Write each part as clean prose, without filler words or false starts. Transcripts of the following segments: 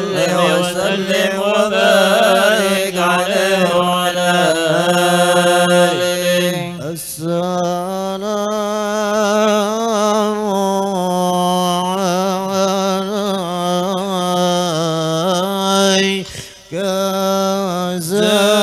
صل وسلم وبارك عليه وعلى آله. السلام عليك زين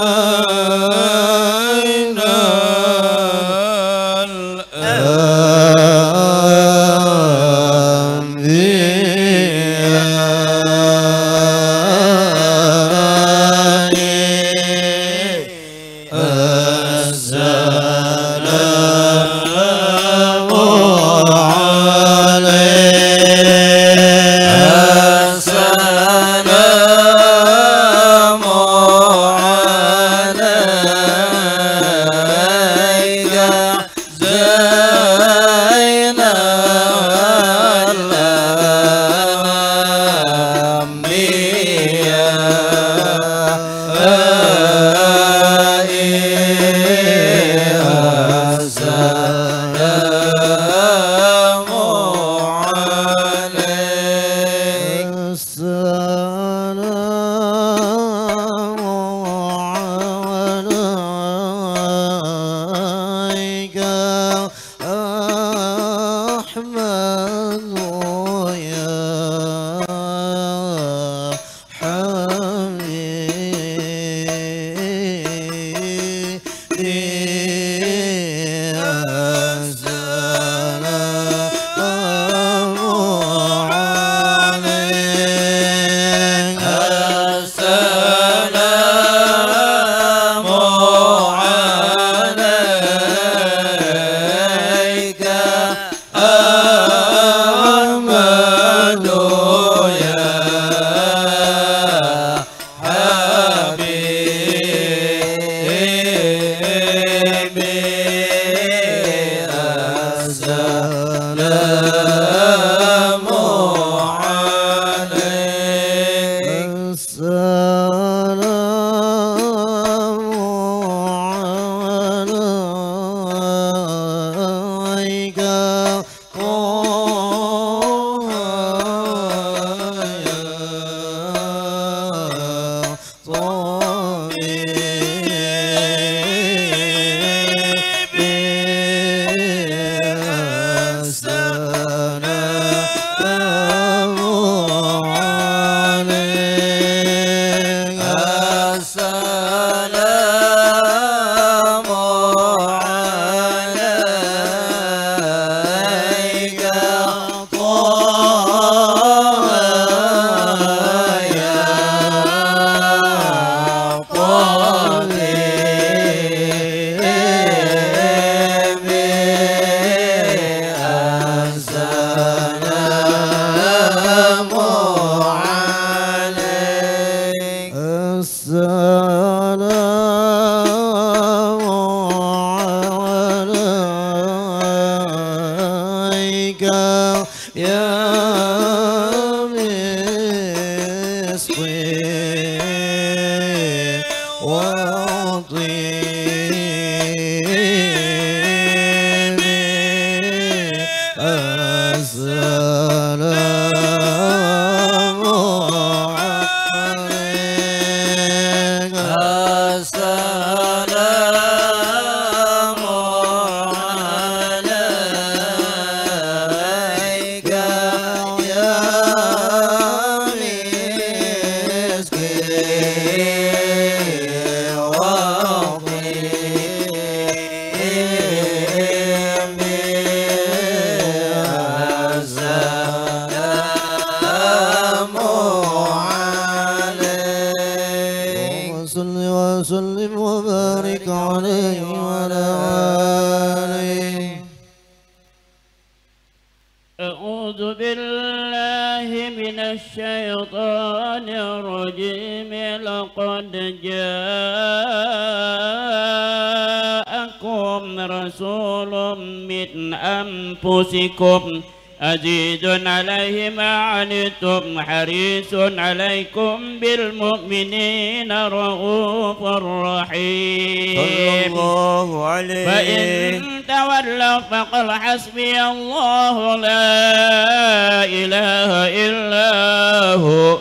أنفسكم عزيز عليه ما عنتم حريص عليكم بالمؤمنين رؤوف رحيم صلى الله عليه. فإن تولوا فقل حسبي الله لا إله إلا هو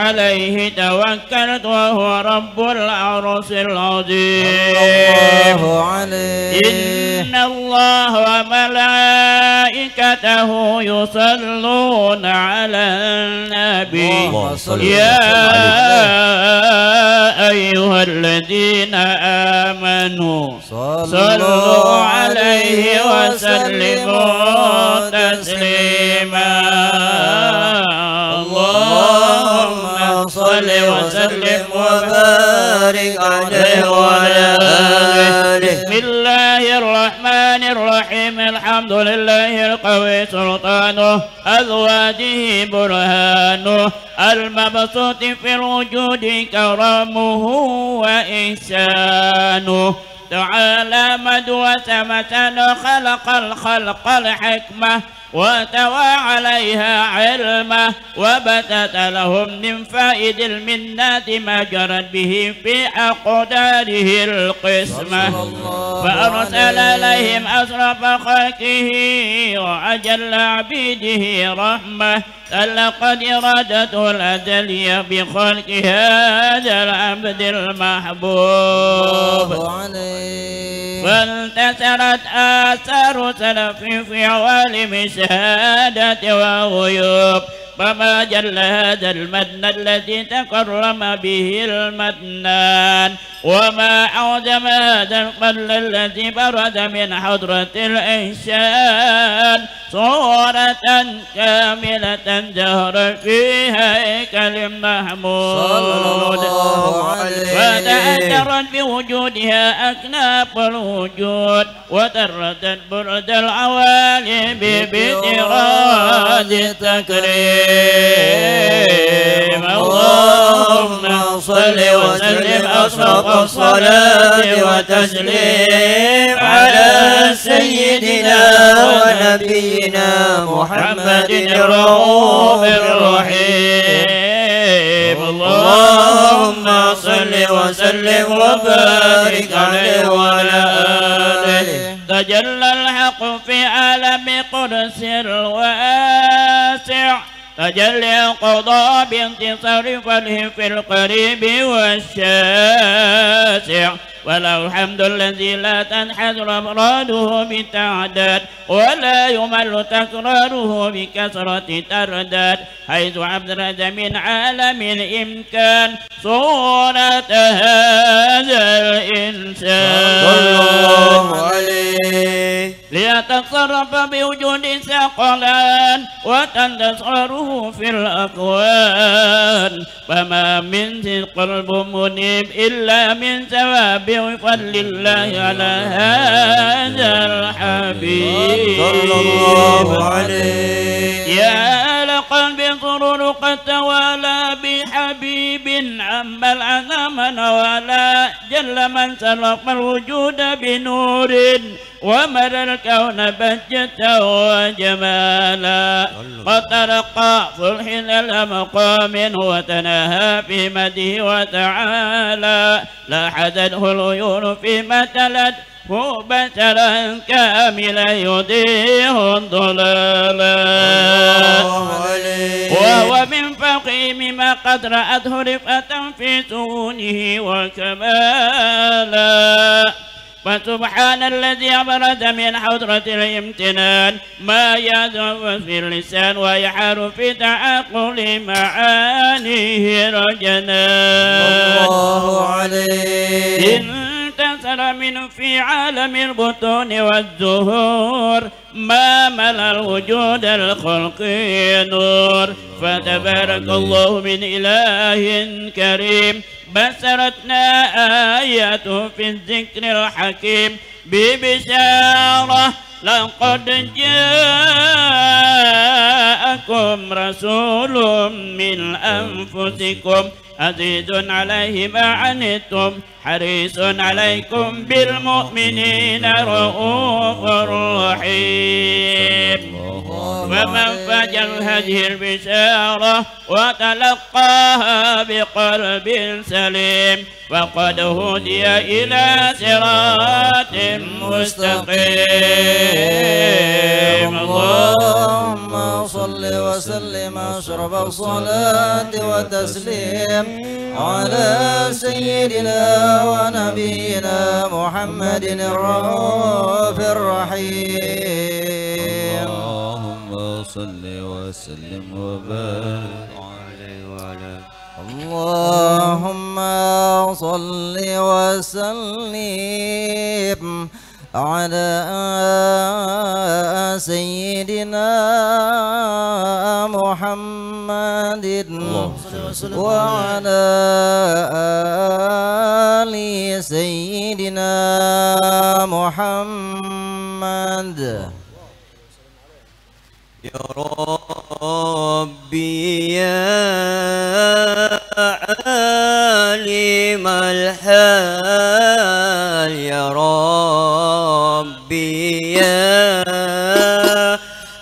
عليه توكلت وهو رب العرش العظيم. الله عليه. إن الله وملائكته يصلون على النبي يا أيها الذين آمنوا صلوا عليه وسلموا تسليما. اللهم صل وسلم وبارك عليه وعلى آله. بسم الله الرحمن الرحيم. الحمد لله القوي سلطانه أزواجه برهانه المبسوط في الوجود كرمه وإحسانه. تعالى مدوى سمة خلق الخلق الحكمة وتوى عليها علمه وبتت لهم من فائد المنات ما جرت به في أقداره القسمة. فأرسل إليهم أشرف خلقه وأجل عبيده رحمة تلقت إرادته الأزلية بخلق هذا العبد المحبوب. فانتشرت آثار سلف في عوالم شهادة وغيوب. فما جل هذا المدن الذي تكرم به المدنان وما أعظم هذا القل الذي برد من حضرة الإنسان صورة كاملة جهر في هيكل محمود. فتأثرت بوجودها أكناف الوجود وتردت برد العوالم بإراد التكريم. اللهم صل وسلم أشرف الصلاة وتسليم على سيدنا ونبينا محمد الرؤوف الرحيم. اللهم صل وسلم وبارك عليه وعلى آله. تجلى الحق في عالم قدس الواسع تجلي القضاء بانتصار فله في القريب والشاسع. وله الحمد الذي لا تنحدر أمراده بالتعداد ولا يمل تكراره بكثرة ترداد حيث أبرز من عالم الإمكان صورة هذا الإنسان صلى الله عليه ليتصرف بوجود ثقلان وتنتصره في الأكوان. فما من قلب منيب إلا من ثواب وفضل الله على هذا الحبيب صلى الله عليه. يا لقلب سرور قد توالى بحبيب عم الأنام ولا جل من سلق الوجود بنور ومر الكون بهجة وجمالا. قد ترقى صلح المقام وتناهى في مده وتعالى. لاحظته العيون فيما تلت هو بشرا كاملا يديه ضلالا. وهو من فوقه مما قد رأته رفقة في سونه وكمالا. فسبحان الذي أبرز من حضرة الامتنان ما يذوب في اللسان ويحار في تعقل معانيه رجنان. الله عليه. انتصر منه في عالم البطون والزهور ما ملا الوجود الخلق نور. فتبارك الله من إله كريم بشرتنا آياته في الذكر الحكيم ببشارة لقد جاءكم رسول من أنفسكم عزيز عليه ما عنتم حريص عليكم بالمؤمنين رؤوف رحيم. فمن فجر هذه البشارة وتلقاها بقلب سليم فقد هدي إلى صراط مستقيم. اللهم صل وسلم أشرف الصلاة وتسليم على سيدنا ونبينا محمد الرؤوف الرحيم. اللهم صل وسلم وبارك عليه وعلى اللهم صل وسلم على سيدنا محمد وعلى آل سيدنا محمد. يا ربي يا عالم الحال، يا ربي يا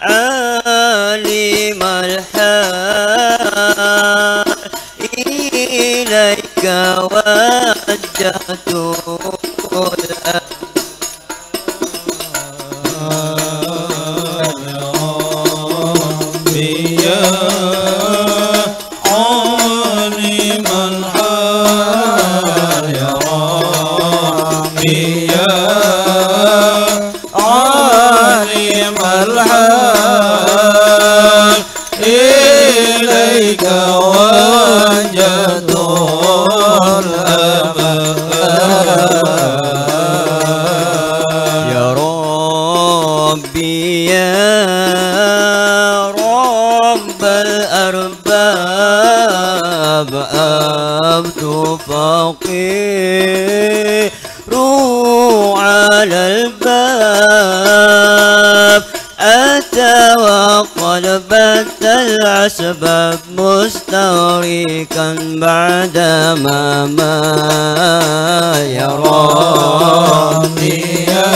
عالم الحال، إليك وجهت إليك وجهت الأمان. يا ربي يا رب الأرباب، عبد فقير على الباب، أتى وقد بت الأسباب مستغرقا بعدما مات. يا ربي يا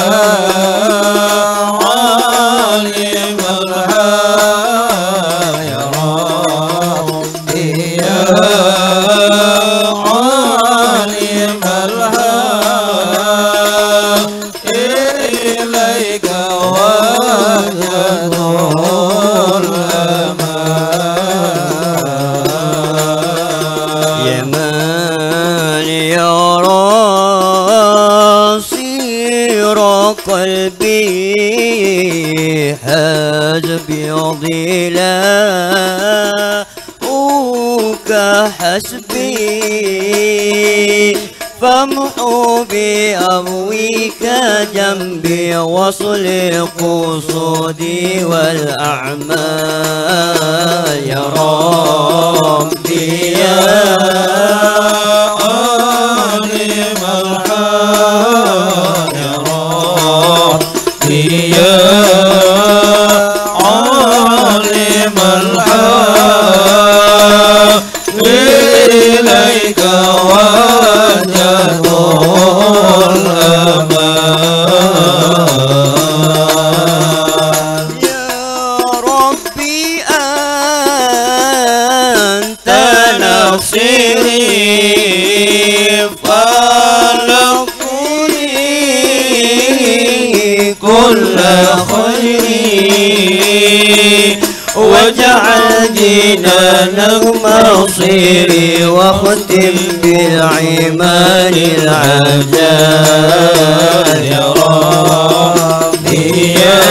عالم الحال، يا ربي يا عالم الحال، إليك وجهت الأمان. يا من يرى سير قلبي حسبي ظلاؤك حسبي، فامحو بأبويك جنبي وصل قصودي والأعمال. يا ربي يا عالم الحال، يا ربي يا عالم الحال، إليك وجهت الأمان. يا ربي أنت نصيري، فلقني كل خير، واجعل جنانك مصيري، واختم بالعمال العجال. يا ربي يا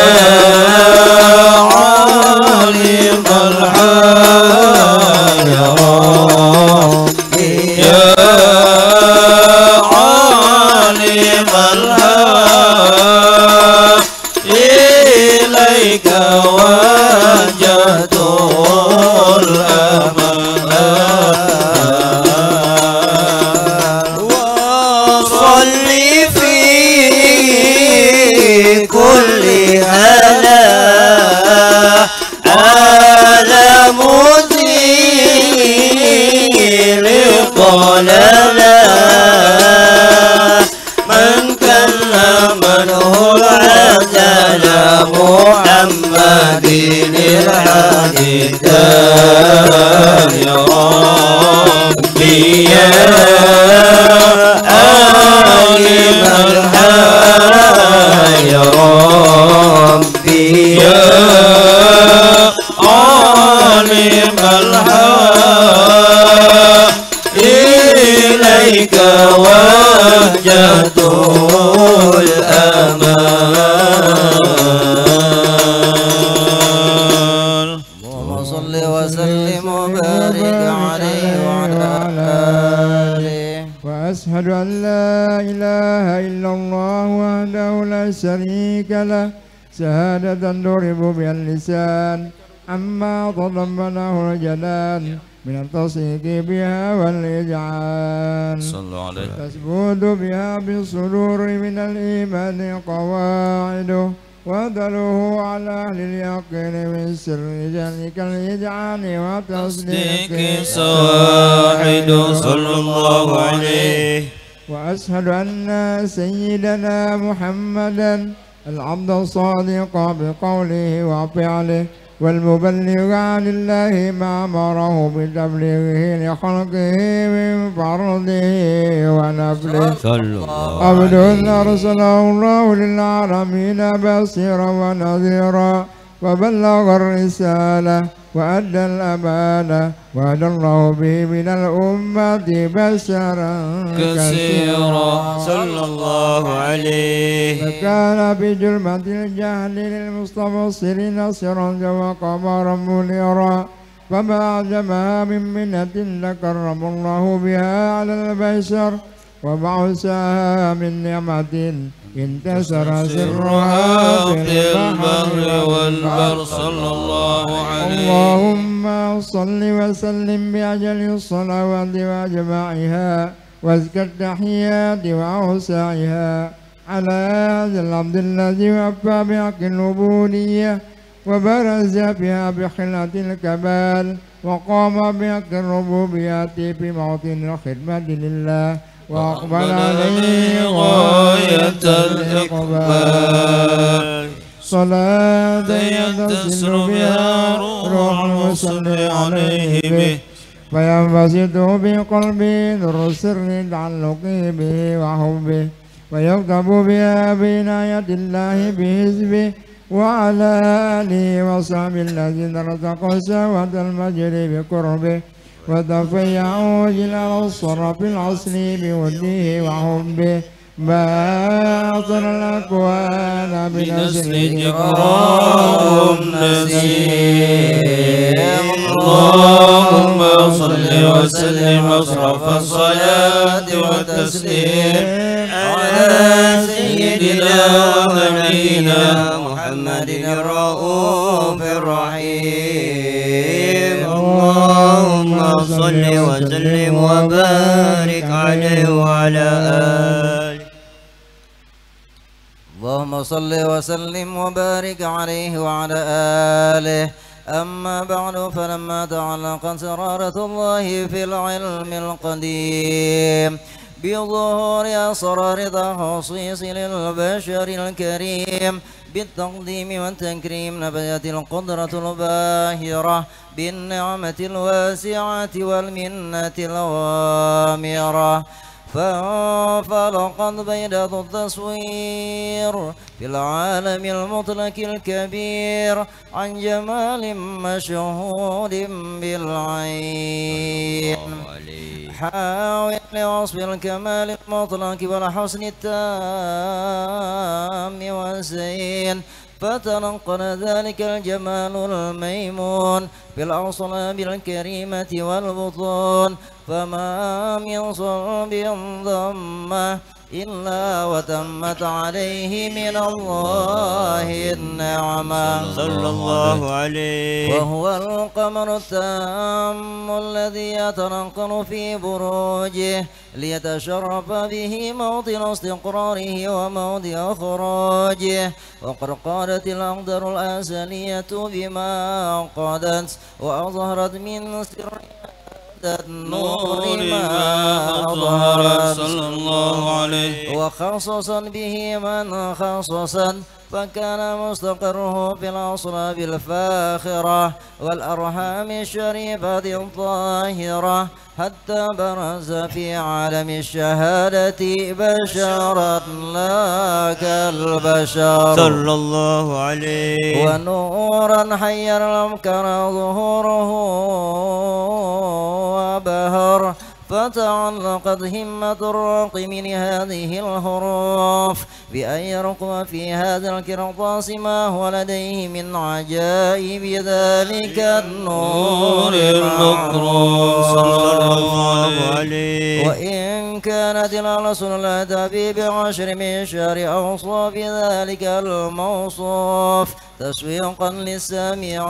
عالم الحال، يا ربي يا عالم الحال، إليك وجهت الأمان. وصل في كل هلا على مدير ضلالا، من كلمه العدل محمد العديدان. يا ربي يا وسلم وبارك عليه وعلى آله. وأشهد أن لا إله إلا الله وحده لا شريك له شهادة تضرب بها اللسان عما تضمنه الجنان من التصديق بها والإجعان تثبت بها بالصدور من الإيمان قواعده ودله على أهل اليقين من سر ذلك الإجعان وتصديق صاحب صلى الله عليه. وأشهد أن سيدنا محمدا العبد الصادق بقوله وفعله والمبلغ عن الله ما أمره بتبليغه لخلقه من فرضه ونفله عبد أرسله الله للعالمين بصيرا ونذيرا وبلغ الرسالة وأدى الأمانة وهدى الله به من الأمة بشرا كثيرا صلى الله عليه. فكان في جلمة الجهل للمستبصر نصرا وقمرا منيرا فما أعجبها من منة لكرم الله بها على البشر وبعثها من نعمة انتشر سرها في البحر والبر صلى الله عليه. اللهم صل وسلم بأجل الصلوات وأجمعها وازكى التحيات وأوسعها على هذا العبد الذي وفى بحق العبودية وبرز فيها بخلة الكمال وقام بحق الربوبية في موطن الخدمة لله وأقبل عليه غاية الإقبال صلاة يتصل بها روح المصلي عليه به فينبسط بقلبه نور سر تعلقه به وحبه ويكتب بها بعناية الله بحزبه وعلى آله وصحبه الذين ارتقوا سوة المجد بقربه وتفيعوا جلال الصرف العصر بوده وحبه باطل الأكوان بنسل إكرام نسيم. اللهم صل وسلم أشرف الصلاة والتسليم على سيدنا ونبينا محمد الرؤوف الرحيم. اللهم صل وسلم وبارك عليه وعلى آله. اللهم صل وسلم وبارك عليه وعلى آله. أما بعد فلما تعلقت سرارة الله في العلم القديم بظهور أسرار تخصيص للبشر الكريم بالتقديم والتكريم نبذت القدرة الباهرة بالنعمة الواسعة والمنة الغامرة فانفلقت بيدة التصوير في العالم المطلق الكبير عن جمال مشهود بالعين حاول لوصف الكمال المطلق والحسن التام والزين فتنقل ذلك الجمال الميمون بالأصلاب الكريمة والبطون فما من صلب ضمه إلا وتمت عليه من الله النعمة صلى الله عليه. وهو القمر التام الذي يتنقل في بروجه ليتشرف به موطن استقراره وموضع خروجه وقد قالت الأقدار الأزلية بما قادت وأظهرت من سر النور ما أظهرت صلى الله عليه. وخصصا به من خصصا فكان مستقره في الأصلاب الفاخرة والأرحام الشريفة الطاهرة حتى برز في عالم الشهادة بشرا لا كالبشر صلى الله عليه. ونورا حير الأمكر ظهوره وبهر فتعلقت همة الراقم لهذه الحروف بأن يرقم في هذا القرطاس ما هو لديه من عجائب ذلك النور المكروم صلى الله عليه. وإن كانت الألسن لا تأتي بعشر من شر أوصاف ذلك الموصوف تسويقا للسامعين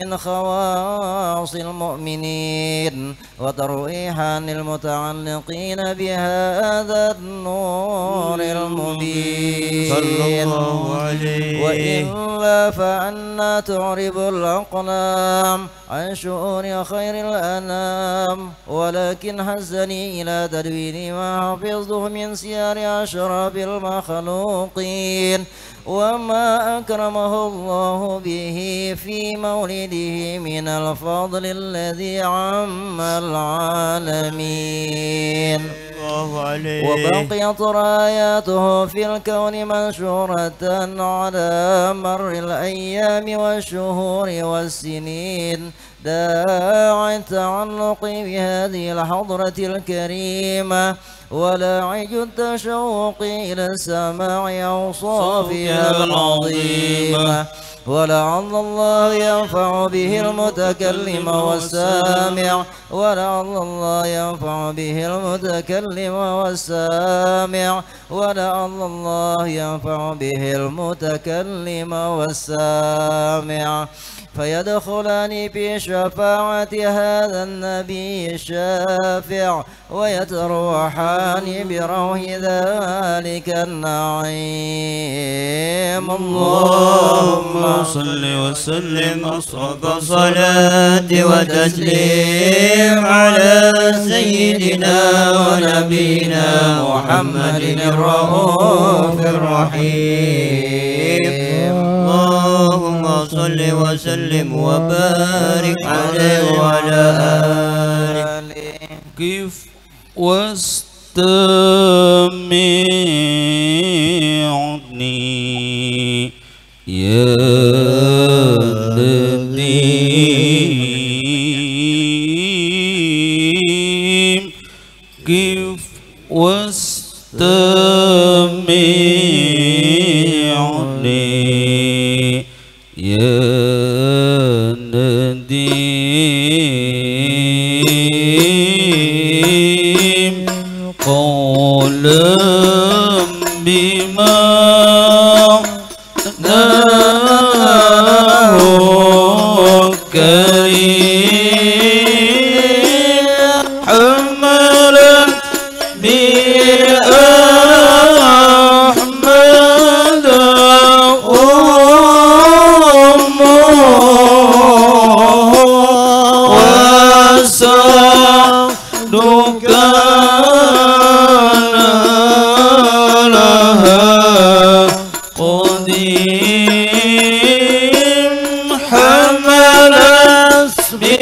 من خواص المؤمنين وترويحا للمتعلقين بهذا النور المبين صلى الله عليه. وإلا فأنا تعرب الأقلام عن شؤون خير الأنام ولكن حزني إلى تدوين ما حفظته من سير أشرف المخلوقين وما أكرمه الله به في مولده من الفضل الذي عم العالمين وبقيت راياته في الكون منشورة على مر الأيام والشهور والسنين داعي التعلق بهذه الحضرة الكريمة ولاعج التشوق إلى السماع أوصافها العظيمة ولعل الله ينفع به المتكلم والسامع ولعل الله ينفع به المتكلم والسامع ولعل الله ينفع به المتكلم والسامع فيدخلان في شفاعة هذا النبي الشافع ويتروحان بروح ذلك النعيم. اللهم صل وسلم أصحاب الصلاة وتسليم على سيدنا ونبينا محمد الرؤوف الرحيم. اللهم صل وسلم وبارك عليه وعلى آله. كيف واستمعني يا نديم كيف واستمعني يا نديم قولا بما ناه كريم حملا بأحمد وسعدك لها قديم حمل اسمي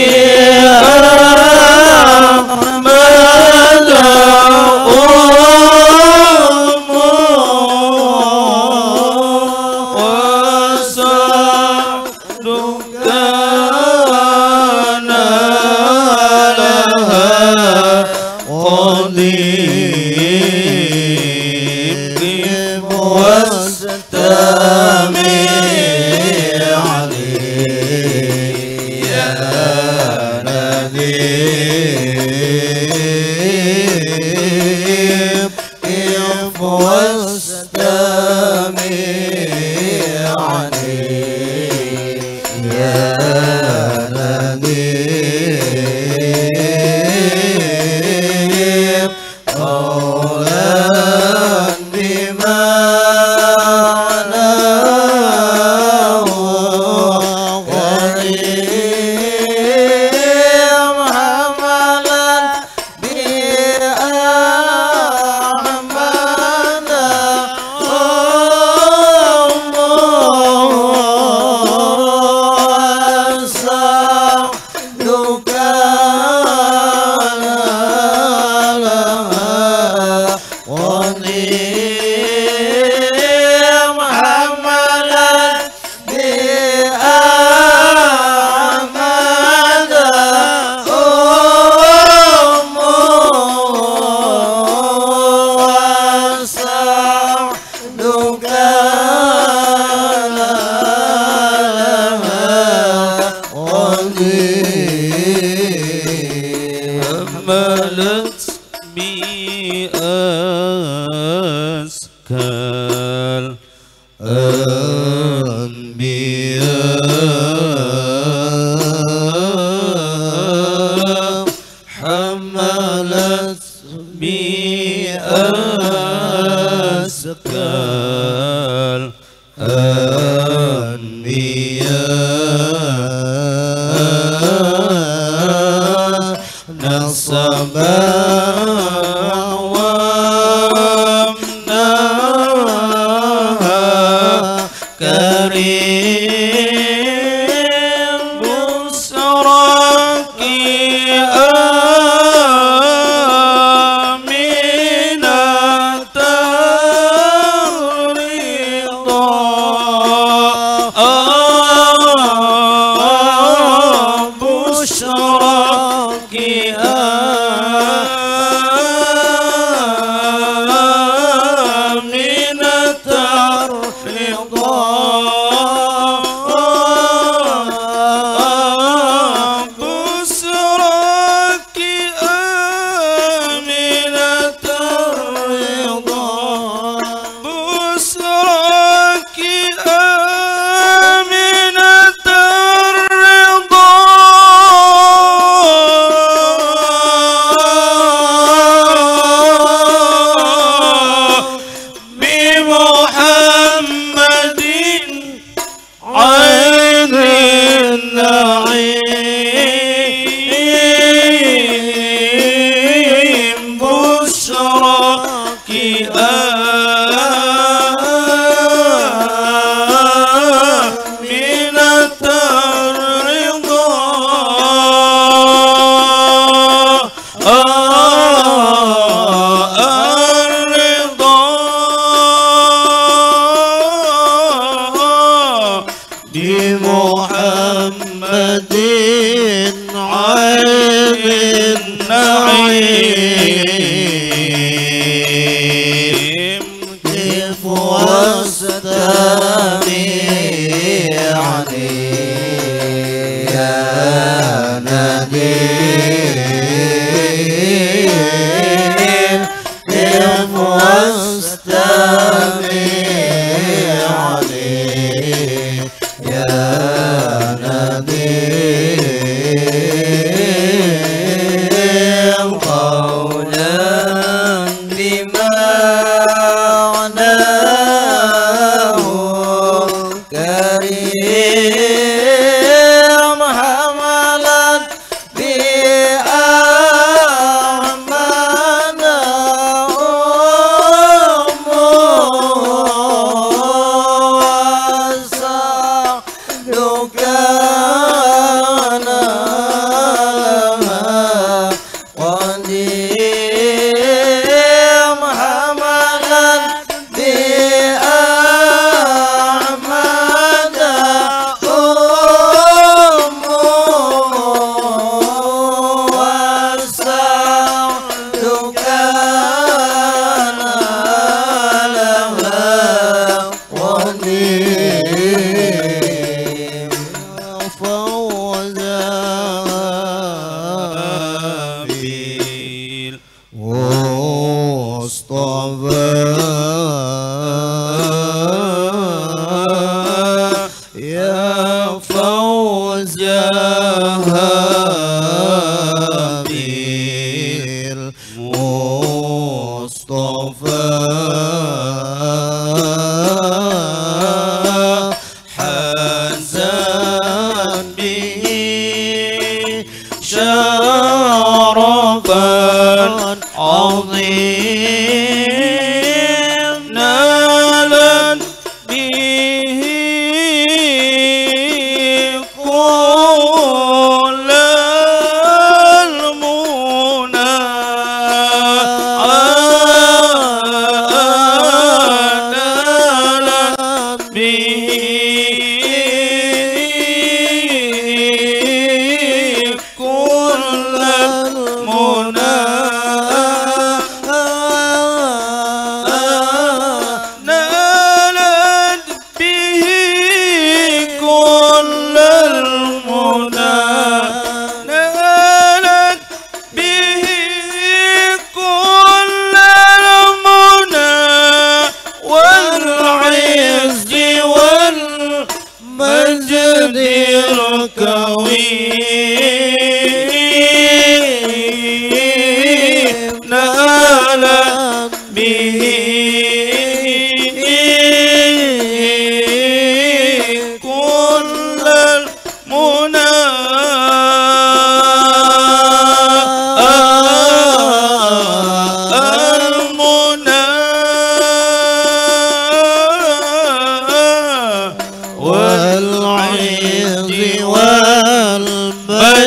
كل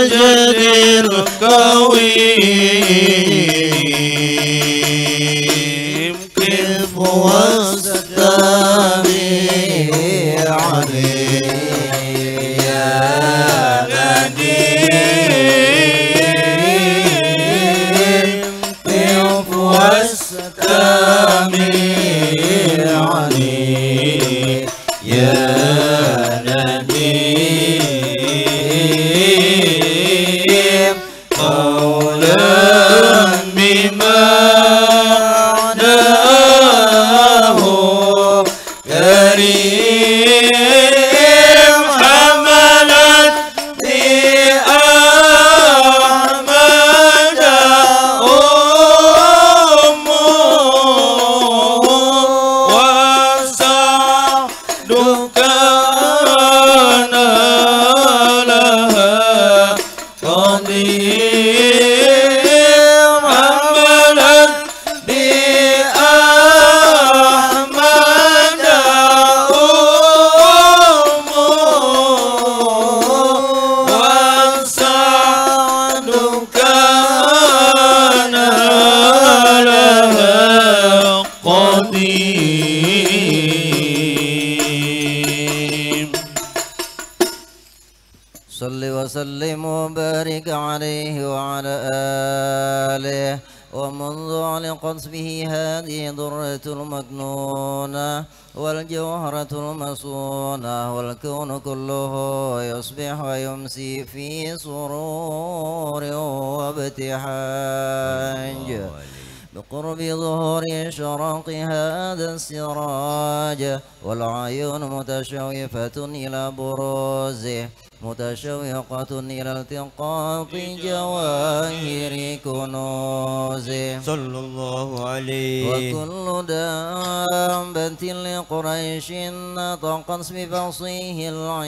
مجد القويم كيف واستمي عليه يا نديم كيف واستمي عليه يا نديم قولا بمعناه كريم حملت بأحمد أمه وسعد كان لها قديم حملت بأحمد أمه وسعد كان لها قديم. صل وسلم وبارك عليه وعلى آله. ومنذ علقت به هذه الضرة المكنونة والجوهرة المصونة والكون كله يصبح ويمسي في سرور وابتهاج بقرب ظهور شرق هذا السراج والعيون متشوفة إلى بروزه متشوقة إلى التقاط جواهر كنوزه صلى الله عليه. وكل دابة لقريش نطقت بفصيح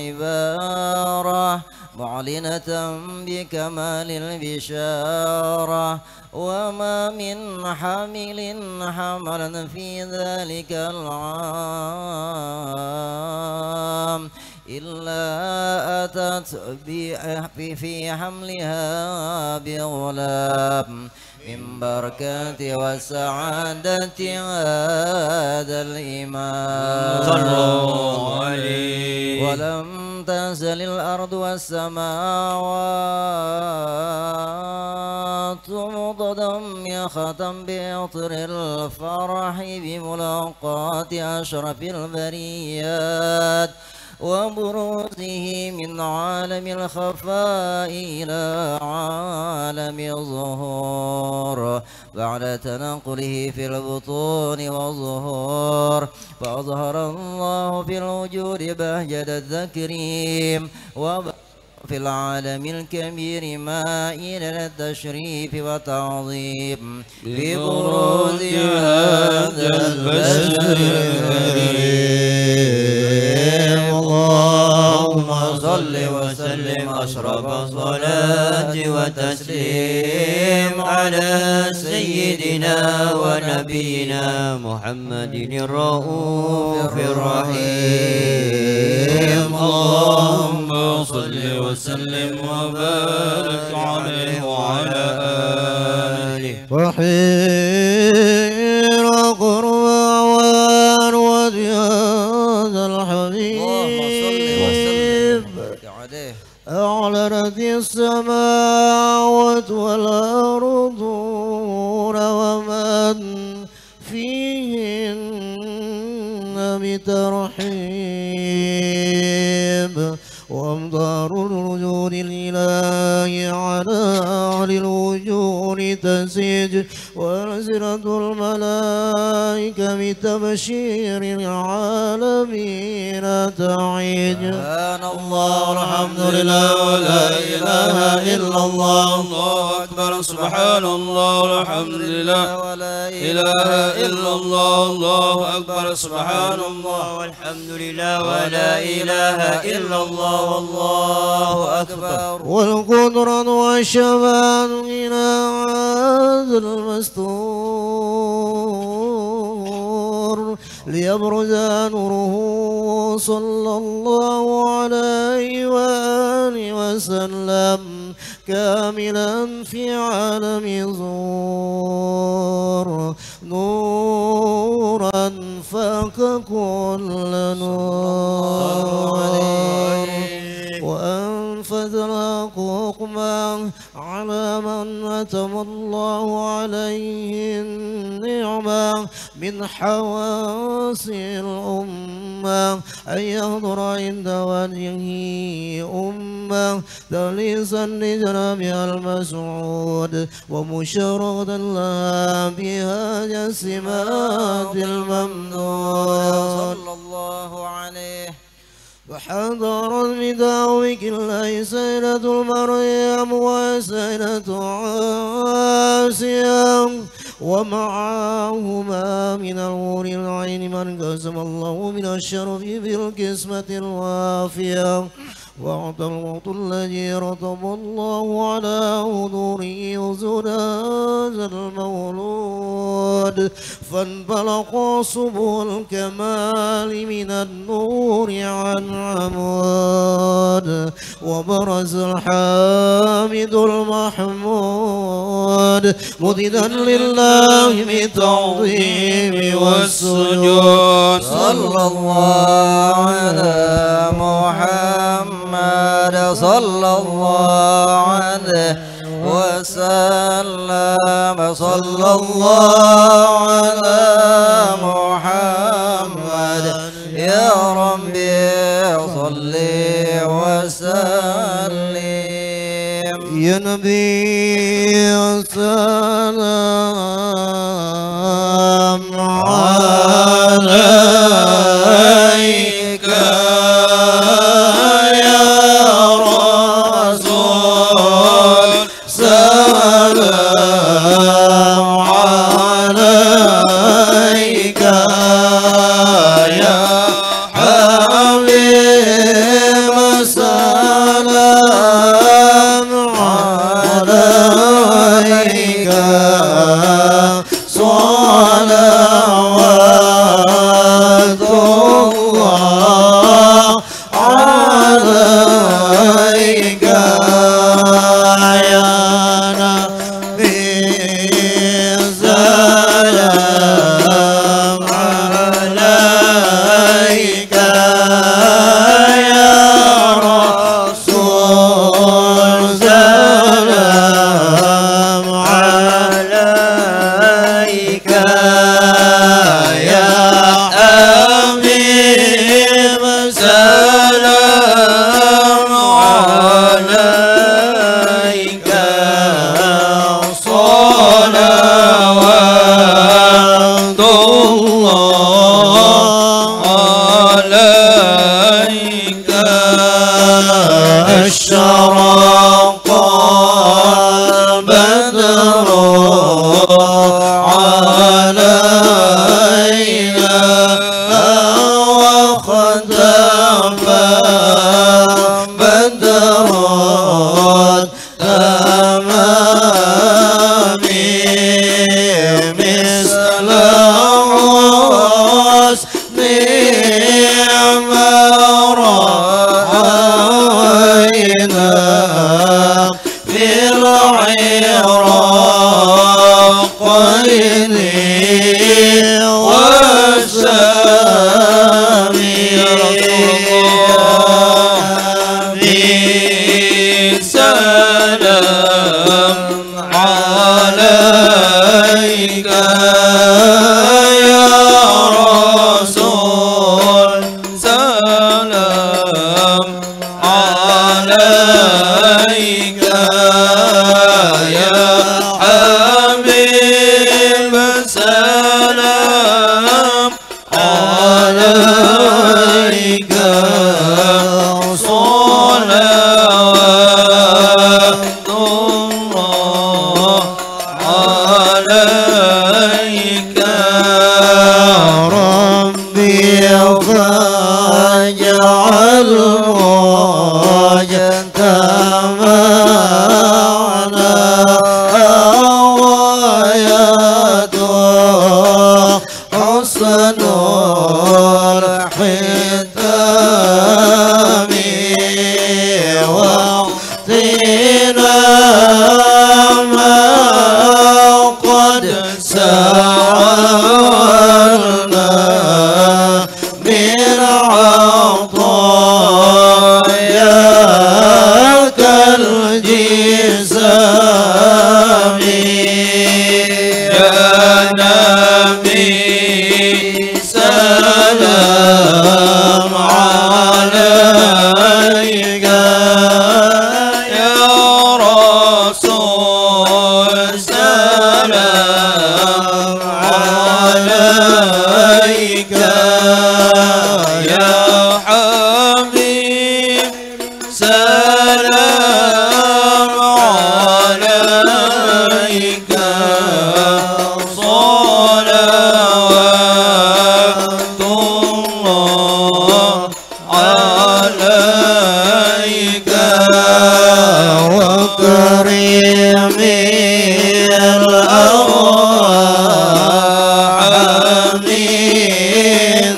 العبارة معلنة بكمال البشارة وما من حامل حملا في ذلك العام إلا أتت في حملها بغلام من بركات وسعادة هذا الإمام صلى الله عليه. ولم تزل الأرض والسماوات متضمخة بعطر الفرح بملاقاة أشرف البريات وبروزه من عالم الخفاء إلى عالم الظهور بعد تنقله في البطون والظهور فأظهر الله في الوجود بهجة الذكريم في العالم الكبير مائل للتشريف والتعظيم ببروز هذا البشر الكريم. اللهم صل وسلم أشرف الصلاة وتسليم على سيدنا ونبينا محمد الرؤوف الرحيم. اللهم صل وسلم وبارك عليه وعلى آله وحين قربا وجهاد الحبيب أعلنت السماوات والأرض ومن فيهن بترحيب وامطار الوجود الإله على أهل الوجود تسيج ونزلت الملائكة بتبشير العالمين تعيج. سبحان الله الحمد لله ولا إله إلا الله الله أكبر سبحان الله والحمد لله ولا إله إلا الله الله أكبر سبحان الله والحمد لله ولا إله إلا الله والله أكبر. والقدرة والشفاعة إلى هذا المستور ليبرز نوره صلى الله عليه وآله وسلم كاملا في عالم زور نورا فاق كل نور وأنفذ الحكم على من أتم الله عليه النعمة من حواس الأمة أن يحضر عند وجهه أمة دليسا لجنابها المسعود ومشردا لها بها جسمات الممدود صلى الله عليه وحضرت بدعوك الله سيدة المريم وسيدة عاسية ومعهما من الحور العين من قسم الله من الشرف بالقسمة الوافية وأعطى الموت الذي رتب الله على حضوره وزن هذا المولود فانبلق سبل الكمال من النور عن عمود وبرز الحامد المحمود مددا لله بالتعظيم والسجود صلى الله على محمد صلى الله عليه وسلم صلى الله على محمد يا ربي صل وسلم يا نبي السلام عليك واعطينا أجسامي يا نبي سلام عليك يا رسول سلام عليك يا حبيب سلام عليك صلوات الله عليك وكريم الأرحام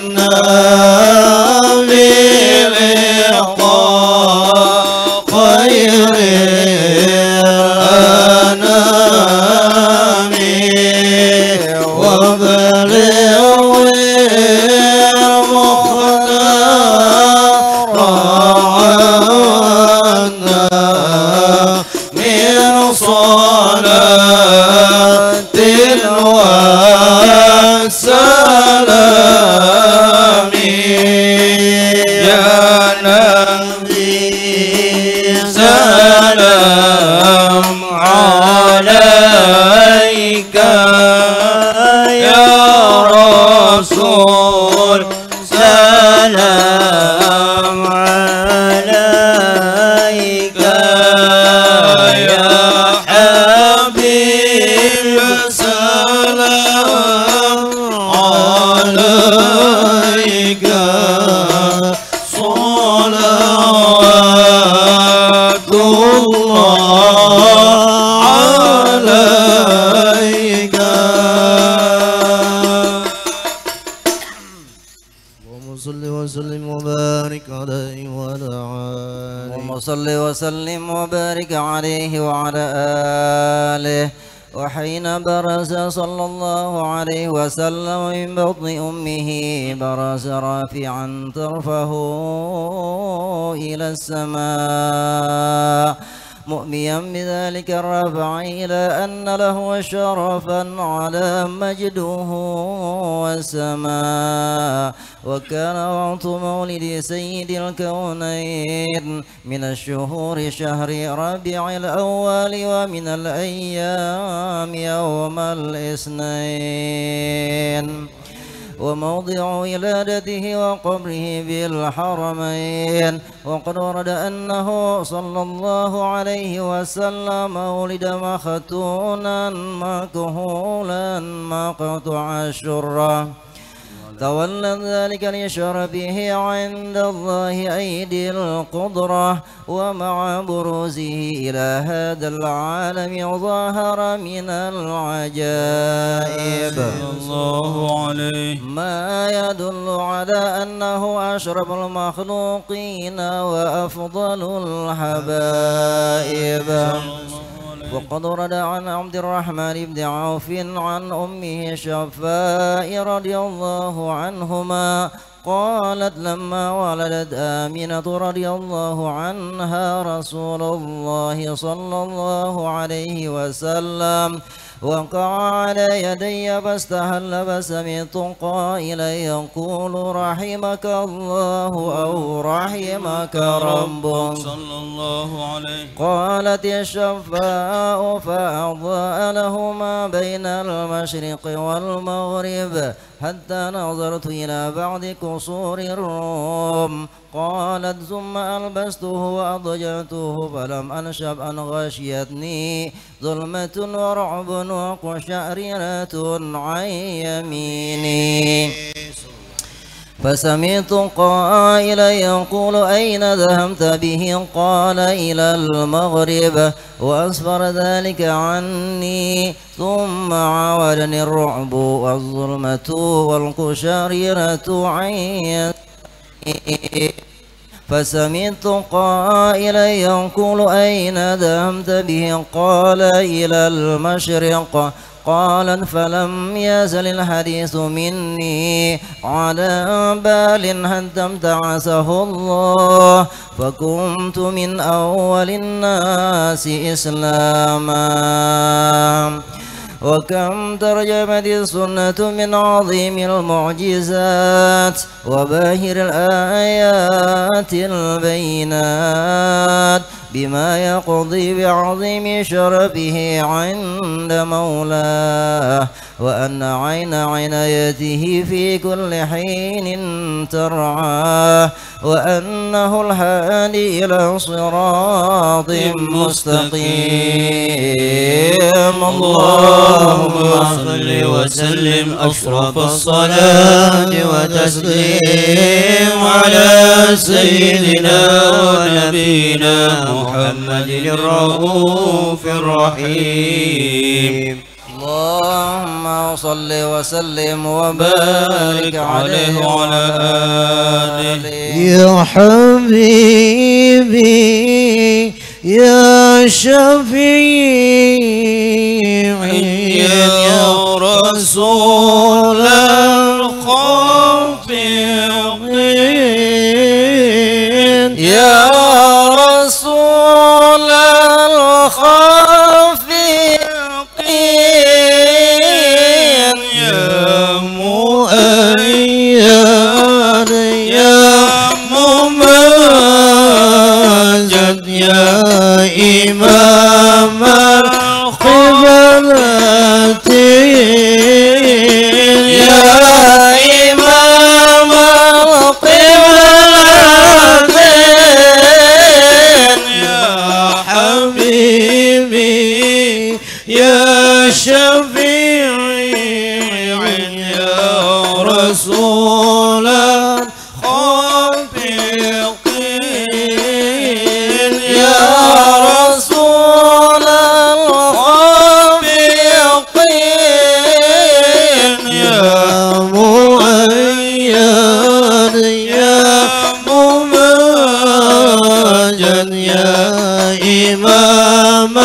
منا بلقاء خير الأنام وبلغ المختار عنا من صلاة وسلام يا نبي سلام عليك يا رسول سلام عليك يا حبيب سلام عليك صلوات الله عليك اللهم صل وسلم وبارك عليه وعلى آله اللهم صل وسلم وبارك عليه وعلى آله. وحين برز صلى الله عليه وسلم من بطن أمه برز رافعا طرفه إلى السماء مؤميا بذلك الرفع إلى أن له شرفا على مجده والسماء. وكان وقت مولد سيد الكونين من الشهور شهر ربيع الأول ومن الأيام يوم الاثنين. وموضع ولادته وقبره بالحرمين. وقد ورد أنه صلى الله عليه وسلم ولد مختونا مكهولا مقطع الشرة. تولى ذلك لشرفه عند الله أيدي القدرة. ومع بروزه إلى هذا العالم ظهر من العجائب الله عليه ما يدل على أنه أشرف المخلوقين وأفضل الحبائب. وقد ورد عن عبد الرحمن بن عوف عن أمه شفاء رضي الله عنهما قالت لما ولدت آمنة رضي الله عنها رسول الله صلى الله عليه وسلم وقع على يدي فاستهل فسمعت قائلا يقول رحمك الله أو رحمك ربك صلى الله عليه. قالت الشفاء فأضاء له ما بين المشرق والمغرب حتى نظرت إلى بعض قصور الروم. قالت ثم ألبسته وأضجعته فلم أنشب أن غشيتني ظلمة ورعب وقشعريرة عن يميني. فسمعت قائلا يقول أين ذهبت به؟ قال إلى المغرب. وأسفر ذلك عني ثم عاودني الرعب والظلمة والقشعريرة عن يميني. فسمعت قائلا يقول أين ذهبت به؟ قال إلى المشرق. قال فلم يزل الحديث مني على بال حتى ابتعثه الله فكنت من أول الناس إسلاما. وكم ترجمت السنة من عظيم المعجزات وباهر الآيات البينات بما يقضي بعظيم شرفه عند مولاه، وأن عين عنايته في كل حين ترعاه، وأنه الهادي إلى صراط مستقيم. اللهم صل وسلم أشرف الصلاة وتسليم على سيدنا ونبينا محمد الرؤوف الرحيم. اللهم صل وسلم وبارك عليه وعلى آله. يا حبيبي يا شفيعي يا رسول الخافقين يا رسول الخافقين يا مؤيد يا ممجد يا إمام القبلتين يا إمام القبلتين يا حبيبي يا شفيعي يا رسول الخافقين يا رسول الخافقين يا مؤيد يا ممجد يا إمام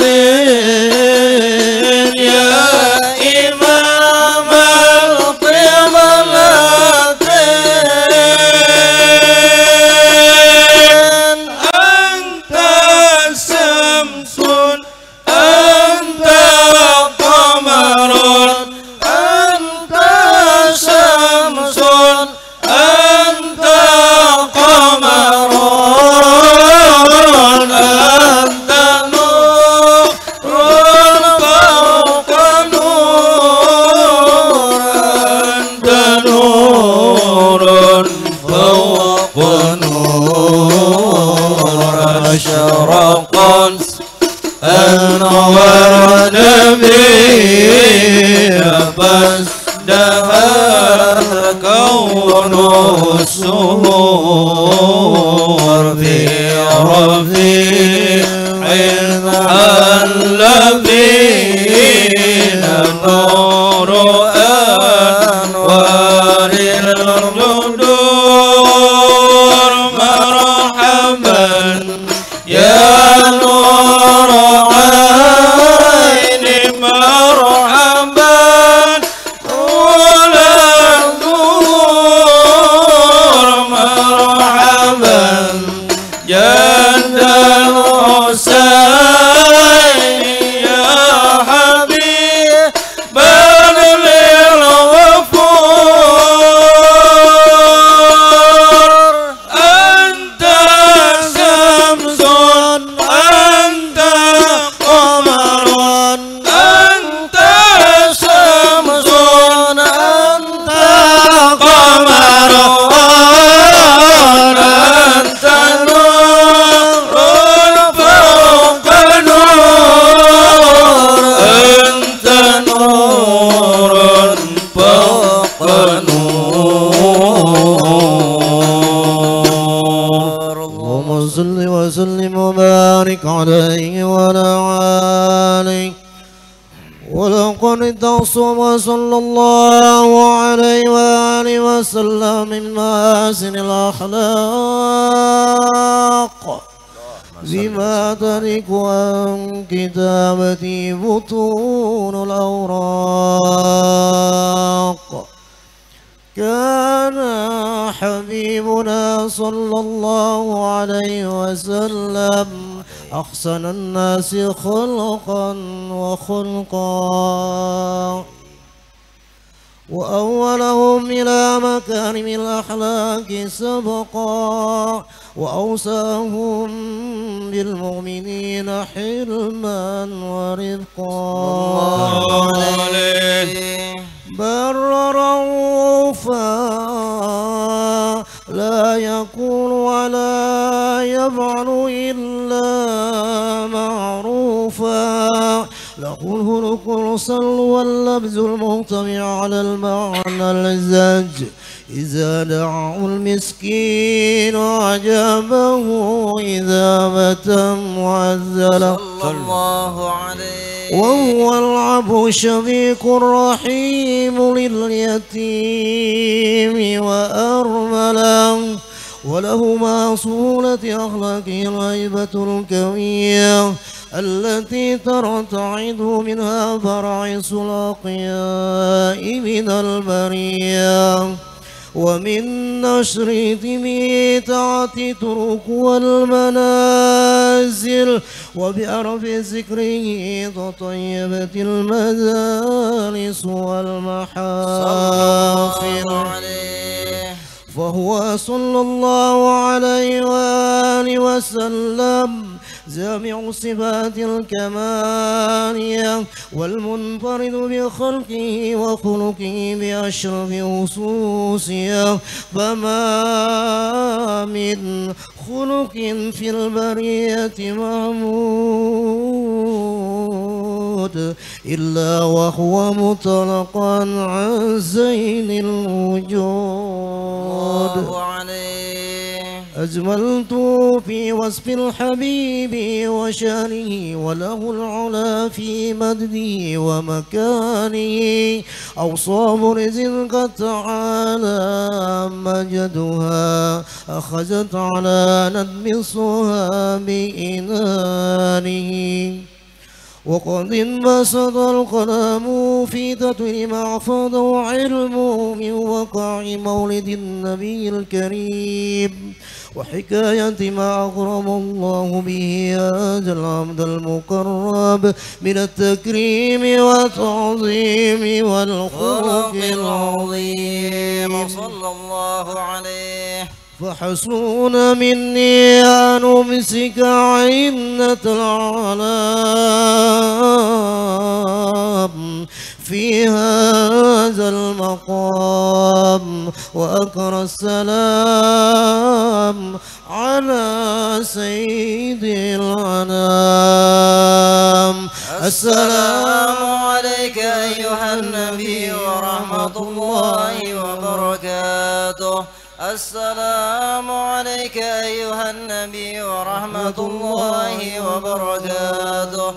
القبلتين يا إمام القبلتين أنت شمس أنت قمر أنت شمس أنت قمر أنت نور فوق نور أنت نور فوق نور أشرقت أنوار نبي فازدهر كون السهور في رفيع الذين نور أنوار الجدور مرحبا يا نور عيني مرحبا ولا نور مرحبا جد الحسين يا حبيب للغفور أنت شمس أنت قمر أنت شمس أنت قمر أنت نور فوق نور أنت نور فوق نور اللهم صل وسلم وبارك عليه وعلى آله. ولقد تصوم صلى الله عليه وآله وسلم من محاسن الأخلاق بما ترك عن كتابة بطون الأوراق. كان حبيبنا صلى الله عليه وسلم أحسن الناس خلقا وخلقا، وأولهم إلى مكارم الأخلاق سبقا، وأوساهم بالمؤمنين حلما ورفقا. بر رؤوفا لا يقول ولا يفعل إلا معروفا، له الخلق الصل واللبز المجتمع على المعنى الزج، إذا دعا المسكين عجبه إذا بت معزلا صلى الله عليه. وهو العب الشفيق الرحيم لليتيم وأرملا، وله مع سهولة أخلاقه الهيبة الكوية التي ترتعد منها فرعس الأقياء من البرية، ومن نشر تميتعة طرق والمنازل، وبأرف ذكره تطيبت المجالس والمحافل. فهو صلى الله عليه وآله وسلم جامع صفات الكمالية، والمنفرد بخلقه وخلقه بأشرف خصوصية، فما من خلق في البرية محمود إلا وهو مطلقا عن زين الوجود. أجملت في وصف الحبيب وشانه، وله العلا في مجده ومكانه، أوصاف رزق تعالى مجدها أخذت على ندم الصهاب إنانه، وقد انبسط القلم في تطوير ما أحفظه علمه من وقع مولد النبي الكريم، وحكاية ما أكرم الله به هذا العبد المقرب من التكريم والتعظيم والخلق العظيم صلى الله عليه. فحسون مني أن أمسك عينة العلام في هذا المقام، وأكر السلام على سيد الأنام. السلام عليك أيها النبي ورحمة الله وبركاته. السلام عليك أيها النبي ورحمة الله وبركاته.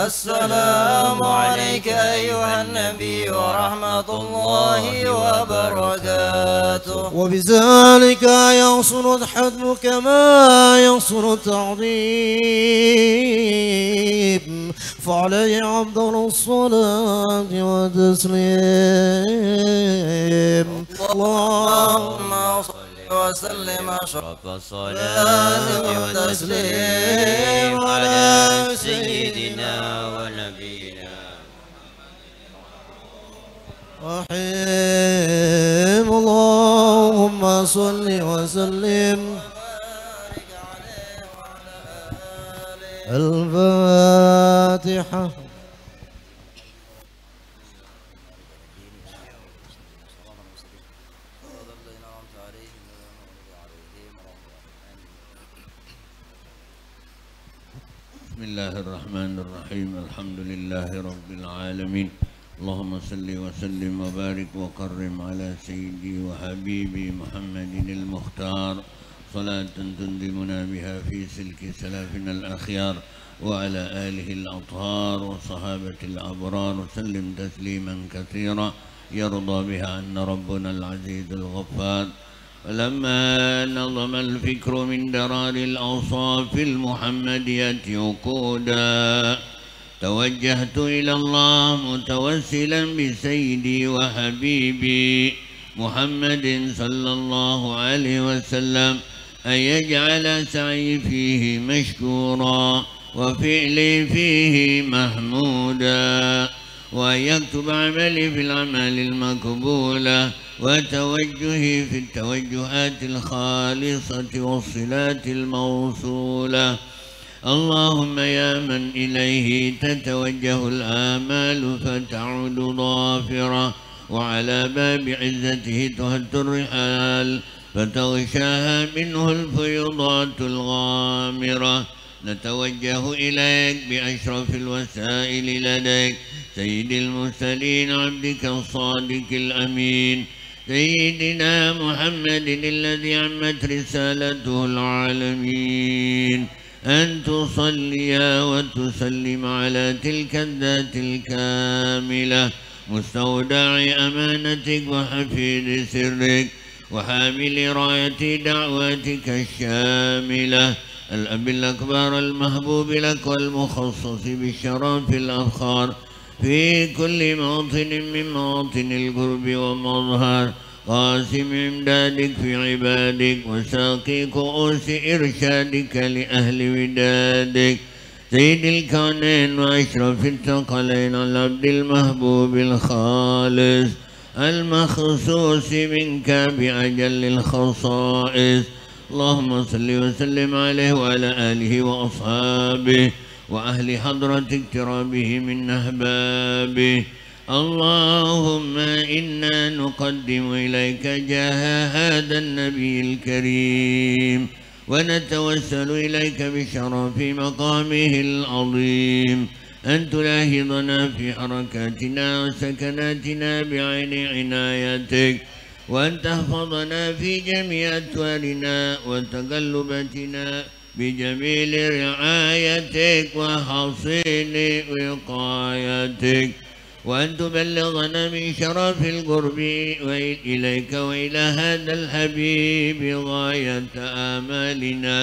السلام عليك أيها النبي ورحمة الله وبركاته. وبذلك يحصل الحتم كما يحصل التعظيم، فعليه أفضل الصلاة والتسليم. اللهم وسلم أشرف الصلاة والتسليم على سيدنا ونبينا رحيم. اللهم صل وسلم. الفاتحة. بسم الله الرحمن الرحيم. الحمد لله رب العالمين. اللهم صل وسلم وبارك وكرم على سيدي وحبيبي محمد المختار صلاة تندمنا بها في سلك سلافنا الأخيار، وعلى آله الأطهار وصحابة الأبرار وسلم تسليما كثيرا يرضى بها عنا ربنا العزيز الغفار. ولما نظم الفكر من درار الأوصاف المحمدية عقودا توجهت إلى الله متوسلا بسيدي وحبيبي محمد صلى الله عليه وسلم أن يجعل سعي فيه مشكورا وفعلي فيه محمودا، وأن يكتب عملي في الأعمال المقبولة وتوجهي في التوجهات الخالصة والصلات الموصولة. اللهم يا من إليه تتوجه الآمال فتعود ظافرة، وعلى باب عزته تهد الرحال فتغشاها منه الفيضات الغامرة، نتوجه إليك بأشرف الوسائل لديك سيد المرسلين عبدك الصادق الأمين سيدنا محمد الذي عمت رسالته العالمين، أن تصلي وتسلم على تلك الذات الكاملة مستودع أمانتك وحفيد سرك وحامل راية دعواتك الشاملة، الأب الأكبر المحبوب لك والمخصص بالشرف الأفخار في كل موطن من مواطن القرب ومظهر، قاسم إمدادك في عبادك وساقي كؤوس إرشادك لأهل ودادك، سيد الكونين وأشرف الثقلين العبد المحبوب الخالص المخصوص منك بأجل الخصائص. اللهم صل وسلم عليه وعلى آله وأصحابه وأهل حضرة اقترابه من أحبابه. اللهم إنا نقدم إليك جاه هذا النبي الكريم، ونتوسل إليك بشرف مقامه العظيم أن تلاحظنا في حركاتنا وسكناتنا بعين عنايتك، وأن تحفظنا في جميع أتوارنا وتقلباتنا بجميل رعايتك وحصين وقايتك، وأن تبلغنا من شرف القرب إليك وإلى هذا الحبيب غاية آمالنا،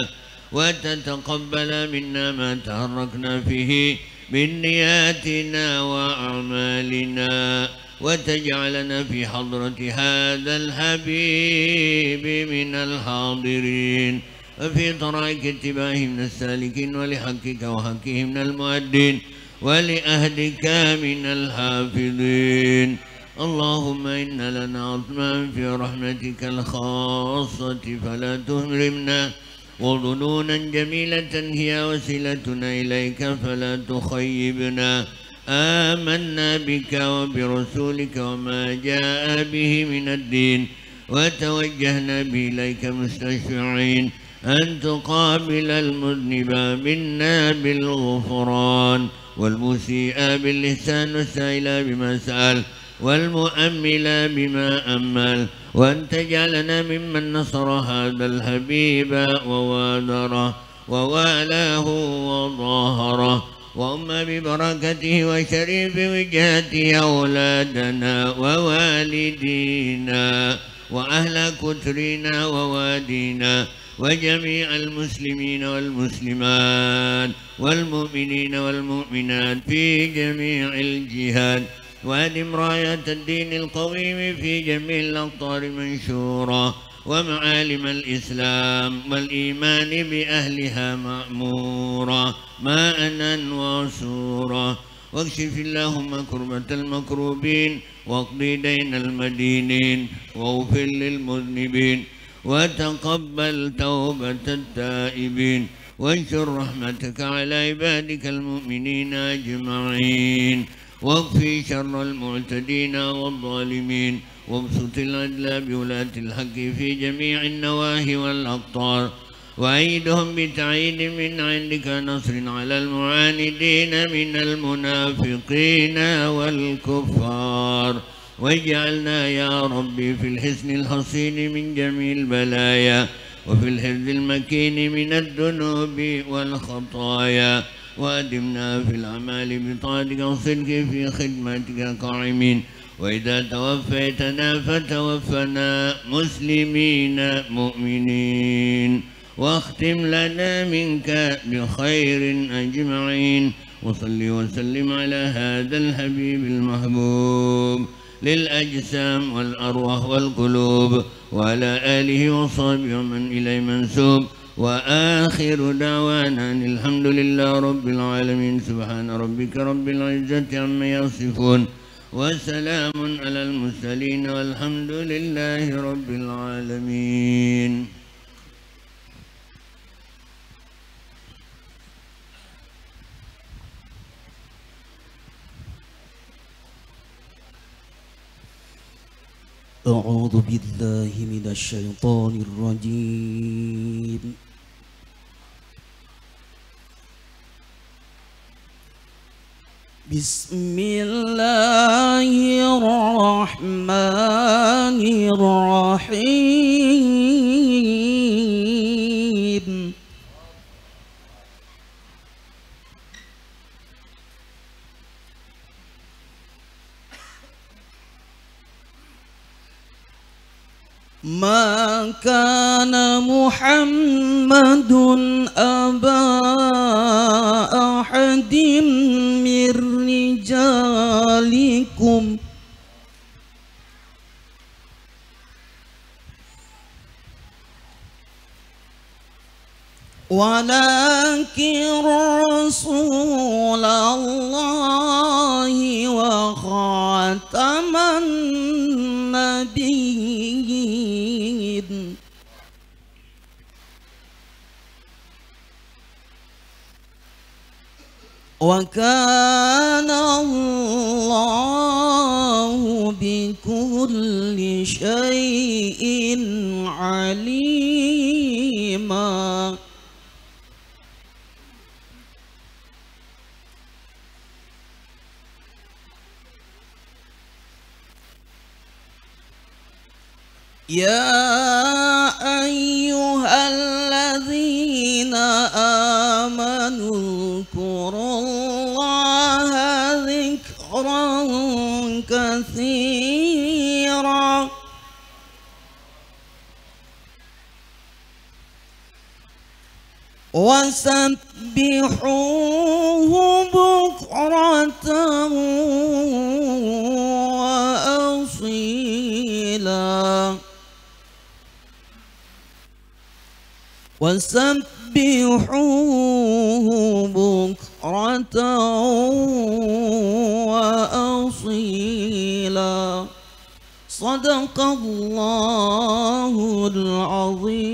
وتتقبل منا ما تحركنا فيه من نياتنا وأعمالنا، وتجعلنا في حضرة هذا الحبيب من الحاضرين، وفي طرائق اتباعه من السالكين، ولحقك وحقه من المؤدين، ولأهدك من الحافظين. اللهم إن لنا عظما في رحمتك الخاصة فلا تهرمنا، وظنونا جميلة هي وسيلتنا إليك فلا تخيبنا. آمنا بك وبرسولك وما جاء به من الدين، وتوجهنا به إليك مستشفعين أن تقابل المذنب منا بالغفران، والمسيء باللسان والسائل بما سأل، والمؤمل بما أمل، وأن تجعلنا ممن نصر هذا الحبيب ووادره ووالاه وظاهره، وأما ببركته وشريف وجهته أولادنا ووالدينا وأهل كترنا ووادينا وجميع المسلمين والمسلمات والمؤمنين والمؤمنات في جميع الجهات، وأدم راية الدين القويم في جميع الأقطار منشورة، ومعالم الإسلام والإيمان بأهلها مأمورة ماء وسورة، واكشف اللهم كربة المكروبين، واقضي دين المدينين، واغفر للمذنبين، وتقبل توبة التائبين، وانشر رحمتك على عبادك المؤمنين أجمعين، واكفي شر المعتدين والظالمين، وابسط العدل بولاة الحق في جميع النواهي والأقطار، وأيدهم بتعيد من عندك نصر على المعاندين من المنافقين والكفار، واجعلنا يا ربي في الحصن الحصين من جميع البلايا، وفي الحرز المكين من الذنوب والخطايا، وأدمنا في الأعمال بطاعتك وصدق في خدمتك قائمين، وإذا توفيتنا فتوفنا مسلمين مؤمنين واختم لنا منك بخير أجمعين وصل وسلم على هذا الحبيب المحبوب للأجسام والأرواح والقلوب وعلى آله وصحبه ومن إليه منسوب وآخر دعوانا أن الحمد لله رب العالمين سبحان ربك رب العزة عما يصفون وسلام على المرسلين والحمد لله رب العالمين. أعوذ بالله من الشيطان الرجيم. بسم الله الرحمن الرحيم. ما كان محمد أبا أحد من رجالكم ولكن رسول الله وخاتم النبيين. وكان الله بكل شيء عليما. يا أيها الذين آمنوا اذكروا الله ذكرا كثيرا وسبحوه بكرة وأصيلا وسبحوه بكرة وأصيلا. صدق الله العظيم.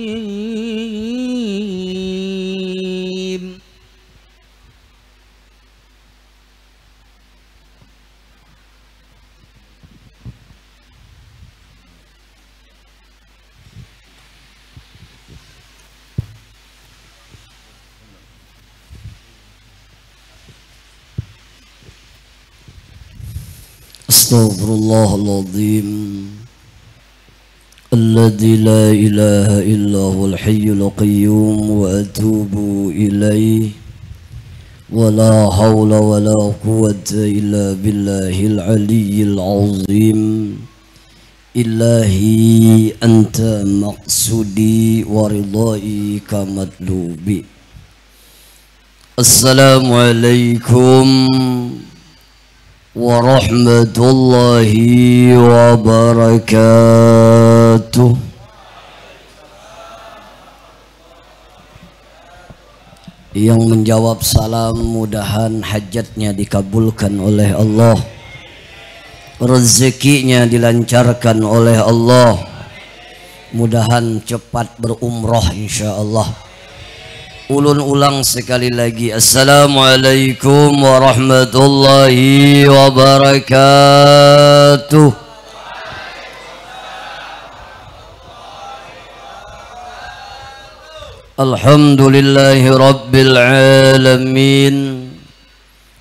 أستغفر الله العظيم الذي لا إله إلا هو الحي القيوم وأتوب إليه ولا حول ولا قوة إلا بالله العلي العظيم. إلهي أنت مقصودي ورضائي كمطلوبي. السلام عليكم ورحمة الله وبركاته. Yang menjawab salam mudahan hajatnya dikabulkan oleh Allah, rezekinya dilancarkan oleh Allah, mudahan cepat berumrah insyaallah. Ulun ulang sekali lagi, Assalamualaikum warahmatullahi wabarakatuh. Alhamdulillahi rabbil alamin.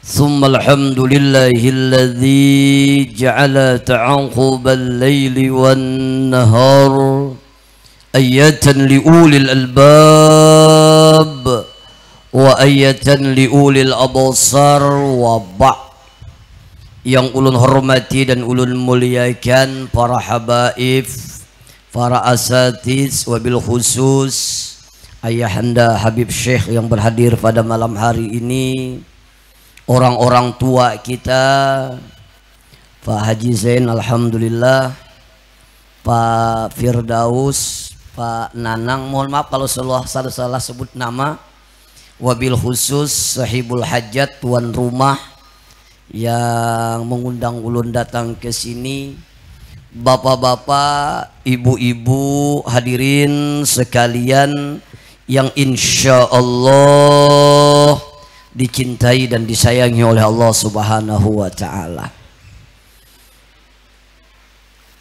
Thumma alhamdulillahi alladhi ja'ala ta'aqubal layli wan nahar ayatan liulil albab wa ayatan liulil absar wa ba'. yang ulun hormati dan ulun muliakan para habaib, para asatiz, wabil khusus ayahanda Habib Syekh yang berhadir pada malam hari ini, orang-orang tua kita, Pak Haji Zain alhamdulillah, Pak Firdaus, Pak Nanang, mohon maaf kalau salah sebut nama, wabil khusus sahibul hajat, tuan rumah yang mengundang ulun datang ke sini, bapak-bapak, ibu-ibu, hadirin sekalian yang insya Allah dicintai dan disayangi oleh Allah Subhanahu wa Ta'ala.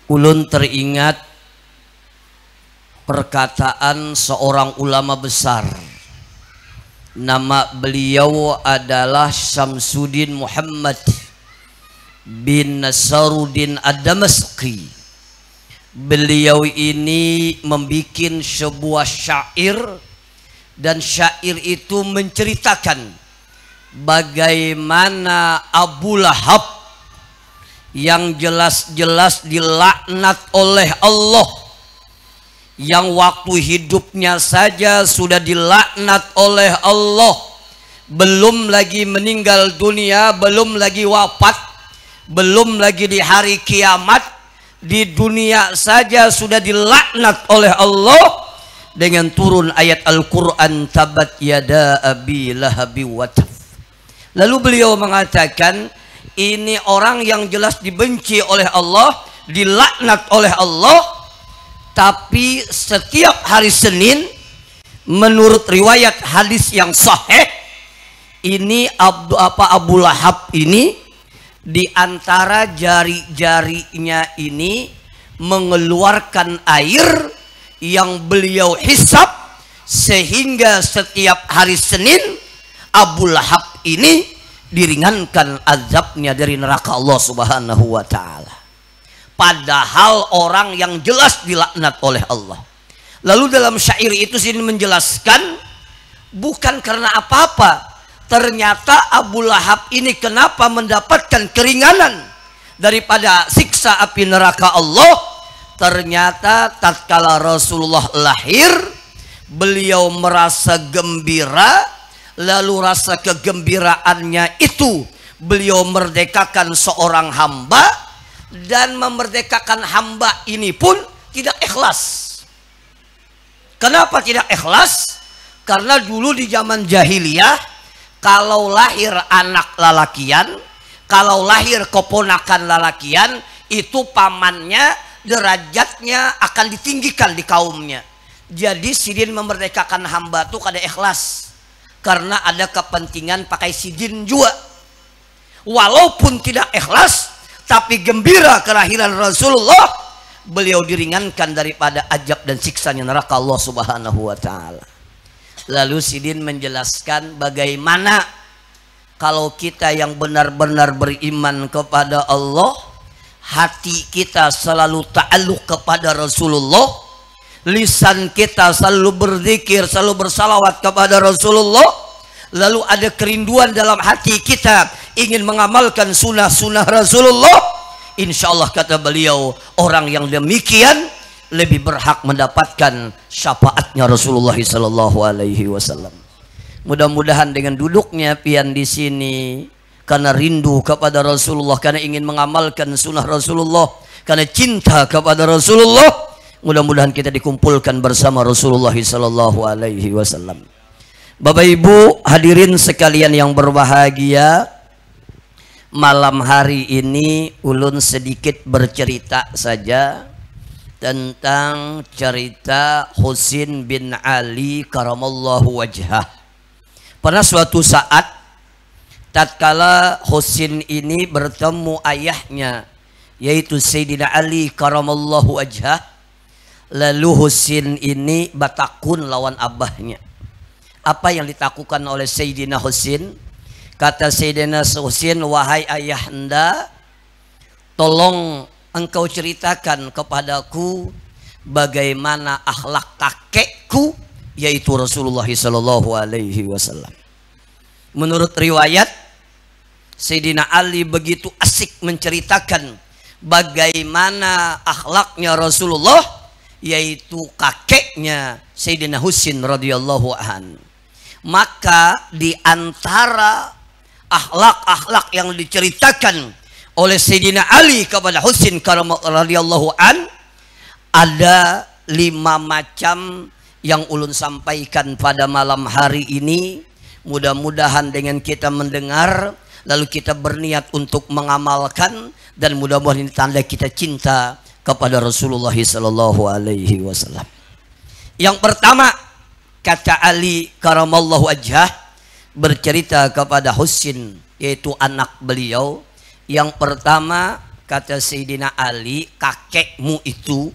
Ulun teringat perkataan seorang ulama besar, nama beliau adalah Syamsuddin Muhammad bin Nasaruddin Ad-Damaski. Beliau ini membuat sebuah syair, dan syair itu menceritakan bagaimana Abu Lahab yang jelas-jelas dilaknat oleh Allah, yang waktu hidupnya saja sudah dilaknat oleh Allah, belum lagi meninggal dunia, belum lagi wafat, belum lagi di hari kiamat, di dunia saja sudah dilaknat oleh Allah dengan turun ayat Al-Quran, tabat yada abi lahabi wa taf. Lalu beliau mengatakan, ini orang yang jelas dibenci oleh Allah, dilaknat oleh Allah, tapi setiap hari Senin menurut riwayat hadis yang sahih ini Abu Lahab ini di antara jari-jarinya ini mengeluarkan air yang beliau hisap, sehingga setiap hari Senin Abu Lahab ini diringankan azabnya dari neraka Allah Subhanahu wa Ta'ala. Padahal orang yang jelas dilaknat oleh Allah. Lalu dalam syair itu sini menjelaskan, bukan karena apa-apa, ternyata Abu Lahab ini kenapa mendapatkan keringanan daripada siksa api neraka Allah. Ternyata tatkala Rasulullah lahir, beliau merasa gembira, lalu rasa kegembiraannya itu beliau merdekakan seorang hamba, dan memerdekakan hamba ini pun tidak ikhlas. Kenapa tidak ikhlas? Karena dulu di zaman jahiliyah, kalau lahir anak lalakian, kalau lahir keponakan lalakian, itu pamannya derajatnya akan ditinggikan di kaumnya. Jadi sidin memerdekakan hamba itu kada ikhlas, karena ada kepentingan pakai sidin juga. Walaupun tidak ikhlas, tapi gembira kelahiran Rasulullah, beliau diringankan daripada azab dan siksanya neraka Allah Subhanahu wa Ta'ala. Lalu sidin menjelaskan bagaimana kalau kita yang benar-benar beriman kepada Allah, hati kita selalu ta'alluq kepada Rasulullah, lisan kita selalu berzikir, selalu bersalawat kepada Rasulullah, lalu ada kerinduan dalam hati kita ingin mengamalkan sunnah-sunnah Rasulullah, insya Allah kata beliau, orang yang demikian lebih berhak mendapatkan syafaatnya Rasulullah sallallahu alaihi wasallam. Mudah-mudahan dengan duduknya pian di sini karena rindu kepada Rasulullah, karena ingin mengamalkan sunnah Rasulullah, karena cinta kepada Rasulullah, mudah-mudahan kita dikumpulkan bersama Rasulullah sallallahu alaihi wasallam. Bapak Ibu hadirin sekalian yang berbahagia, malam hari ini ulun sedikit bercerita saja tentang cerita Husin bin Ali karamallahu wajhah. Pada suatu saat tatkala Husin ini bertemu ayahnya, yaitu Sayyidina Ali karamallahu wajhah, lalu Husin ini batakun lawan abahnya. Apa yang ditakutkan oleh Sayyidina Husin? Kata Sayyidina Husin, wahai ayahanda, tolong engkau ceritakan kepadaku bagaimana akhlak kakekku, yaitu Rasulullah sallallahu alaihi wasallam. Menurut riwayat, Sayyidina Ali begitu asik menceritakan bagaimana akhlaknya Rasulullah, yaitu kakeknya Sayyidina Husin radhiyallahu an. Maka di antara akhlak-akhlak yang diceritakan oleh Sayyidina Ali kepada Husin radhiyallahu an, ada 5 macam yang ulun sampaikan pada malam hari ini. Mudah-mudahan dengan kita mendengar lalu kita berniat untuk mengamalkan, dan mudah-mudahan ini tanda kita cinta kepada Rasulullah sallallahu alaihi wasallam. Yang pertama, kata Ali karamallahu wajhah bercerita kepada Husin, yaitu anak beliau. Yang pertama, kata Sayyidina Ali, kakekmu itu,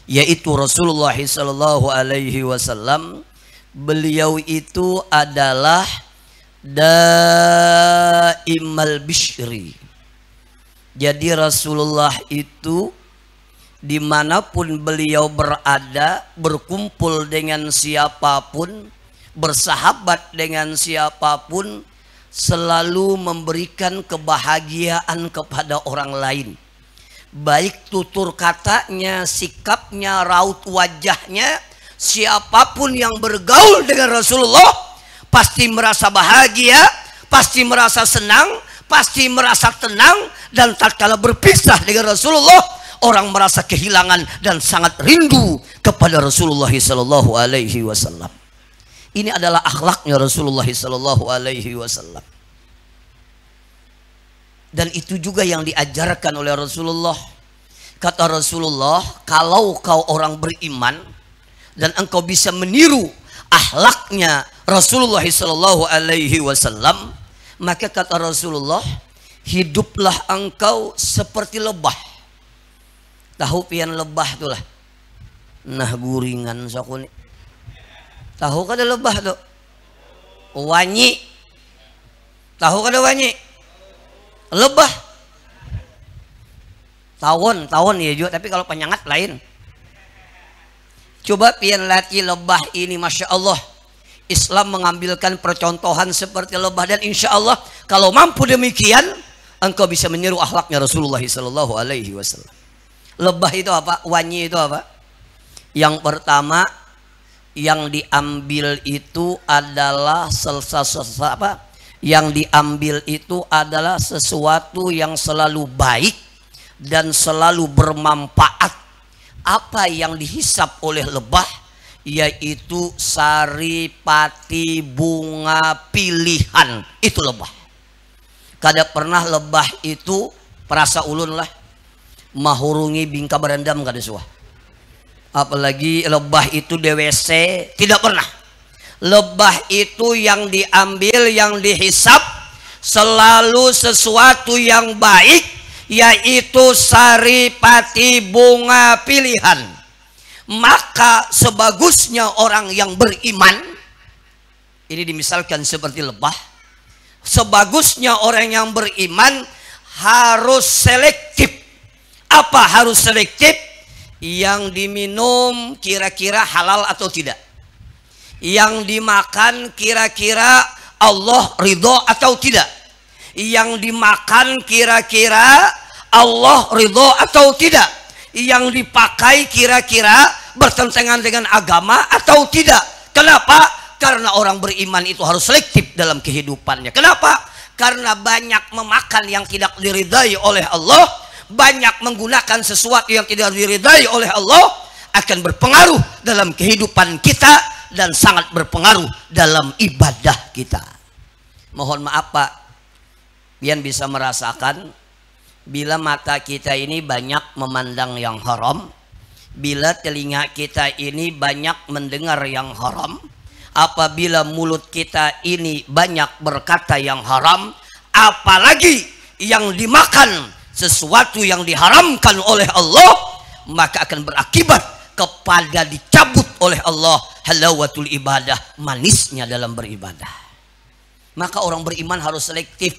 yaitu Rasulullah sallallahu alaihi wasallam, beliau itu adalah daimal bishri. Jadi Rasulullah itu dimanapun beliau berada, berkumpul dengan siapapun, bersahabat dengan siapapun, selalu memberikan kebahagiaan kepada orang lain. Baik tutur katanya, sikapnya, raut wajahnya, siapapun yang bergaul dengan Rasulullah pasti merasa bahagia, pasti merasa senang, pasti merasa tenang. Dan tatkala berpisah dengan Rasulullah, orang merasa kehilangan dan sangat rindu kepada Rasulullah sallallahu alaihi wasallam. Ini adalah akhlaknya Rasulullah sallallahu alaihi wasallam. Dan itu juga yang diajarkan oleh Rasulullah. Kata Rasulullah, kalau kau orang beriman dan engkau bisa meniru akhlaknya Rasulullah sallallahu alaihi wasallam, maka kata Rasulullah, hiduplah engkau seperti lebah. Tahu pian lebah itulah. Nah guringan sakuni. Tahu kada lebah tuh? Wanyi. Tahu kada wanyi? Lebah. Tawon ya juga, tapi kalau penyangat lain. Coba pian lati lebah ini, masya Allah. Islam mengambilkan percontohan seperti lebah, dan insya Allah kalau mampu demikian, engkau bisa meniru akhlaknya Rasulullah sallallahu alaihi wasallam. Lebah itu apa? Wanyi itu apa? Yang pertama yang diambil itu adalah Yang diambil itu adalah sesuatu yang selalu baik dan selalu bermanfaat. Apa yang dihisap oleh lebah? Yaitu saripati bunga pilihan. Itu lebah. Kada pernah lebah itu perasa ulun lah mahurungi bingka berendam kada suah. Apalagi lebah itu DWC, tidak pernah. Lebah itu yang diambil, yang dihisap selalu sesuatu yang baik, yaitu saripati bunga pilihan. Maka sebagusnya orang yang beriman, ini dimisalkan seperti lebah, sebagusnya orang yang beriman harus selektif. Apa harus selektif? Yang diminum kira-kira halal atau tidak, yang dimakan kira-kira Allah ridho atau tidak, yang dimakan kira-kira Allah ridho atau tidak, yang dipakai kira-kira bertentangan dengan agama atau tidak. Kenapa? Karena orang beriman itu harus selektif dalam kehidupannya. Kenapa? Karena banyak memakan yang tidak diridai oleh Allah, banyak menggunakan sesuatu yang tidak diridai oleh Allah, akan berpengaruh dalam kehidupan kita dan sangat berpengaruh dalam ibadah kita. Mohon maaf Pak, pian bisa merasakan bila mata kita ini banyak memandang yang haram, bila telinga kita ini banyak mendengar yang haram, apabila mulut kita ini banyak berkata yang haram, apalagi yang dimakan sesuatu yang diharamkan oleh Allah, maka akan berakibat kepada dicabut oleh Allah halawatul ibadah, manisnya dalam beribadah. Maka orang beriman harus selektif.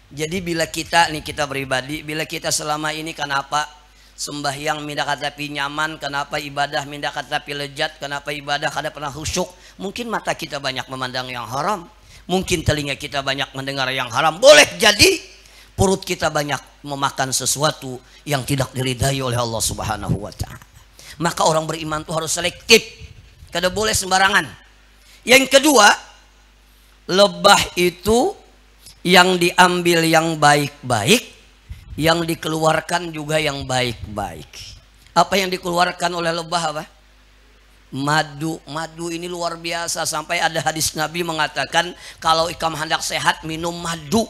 Jadi bila kita pribadi, bila kita selama ini kenapa sembahyang minda katapi nyaman, kenapa ibadah minda katapi lezat, kenapa ibadah kada pernah khusyuk, mungkin mata kita banyak memandang yang haram, Mungkin telinga kita banyak mendengar yang haram, boleh jadi perut kita banyak memakan sesuatu yang tidak diridai oleh Allah Subhanahu wa Ta'ala. Maka orang beriman itu harus selektif, kada boleh sembarangan. Yang kedua, lebah itu yang diambil yang baik-baik, yang dikeluarkan juga yang baik-baik. Apa yang dikeluarkan oleh lebah apa? Madu. Madu ini luar biasa, sampai ada hadis Nabi mengatakan kalau ikam hendak sehat minum madu.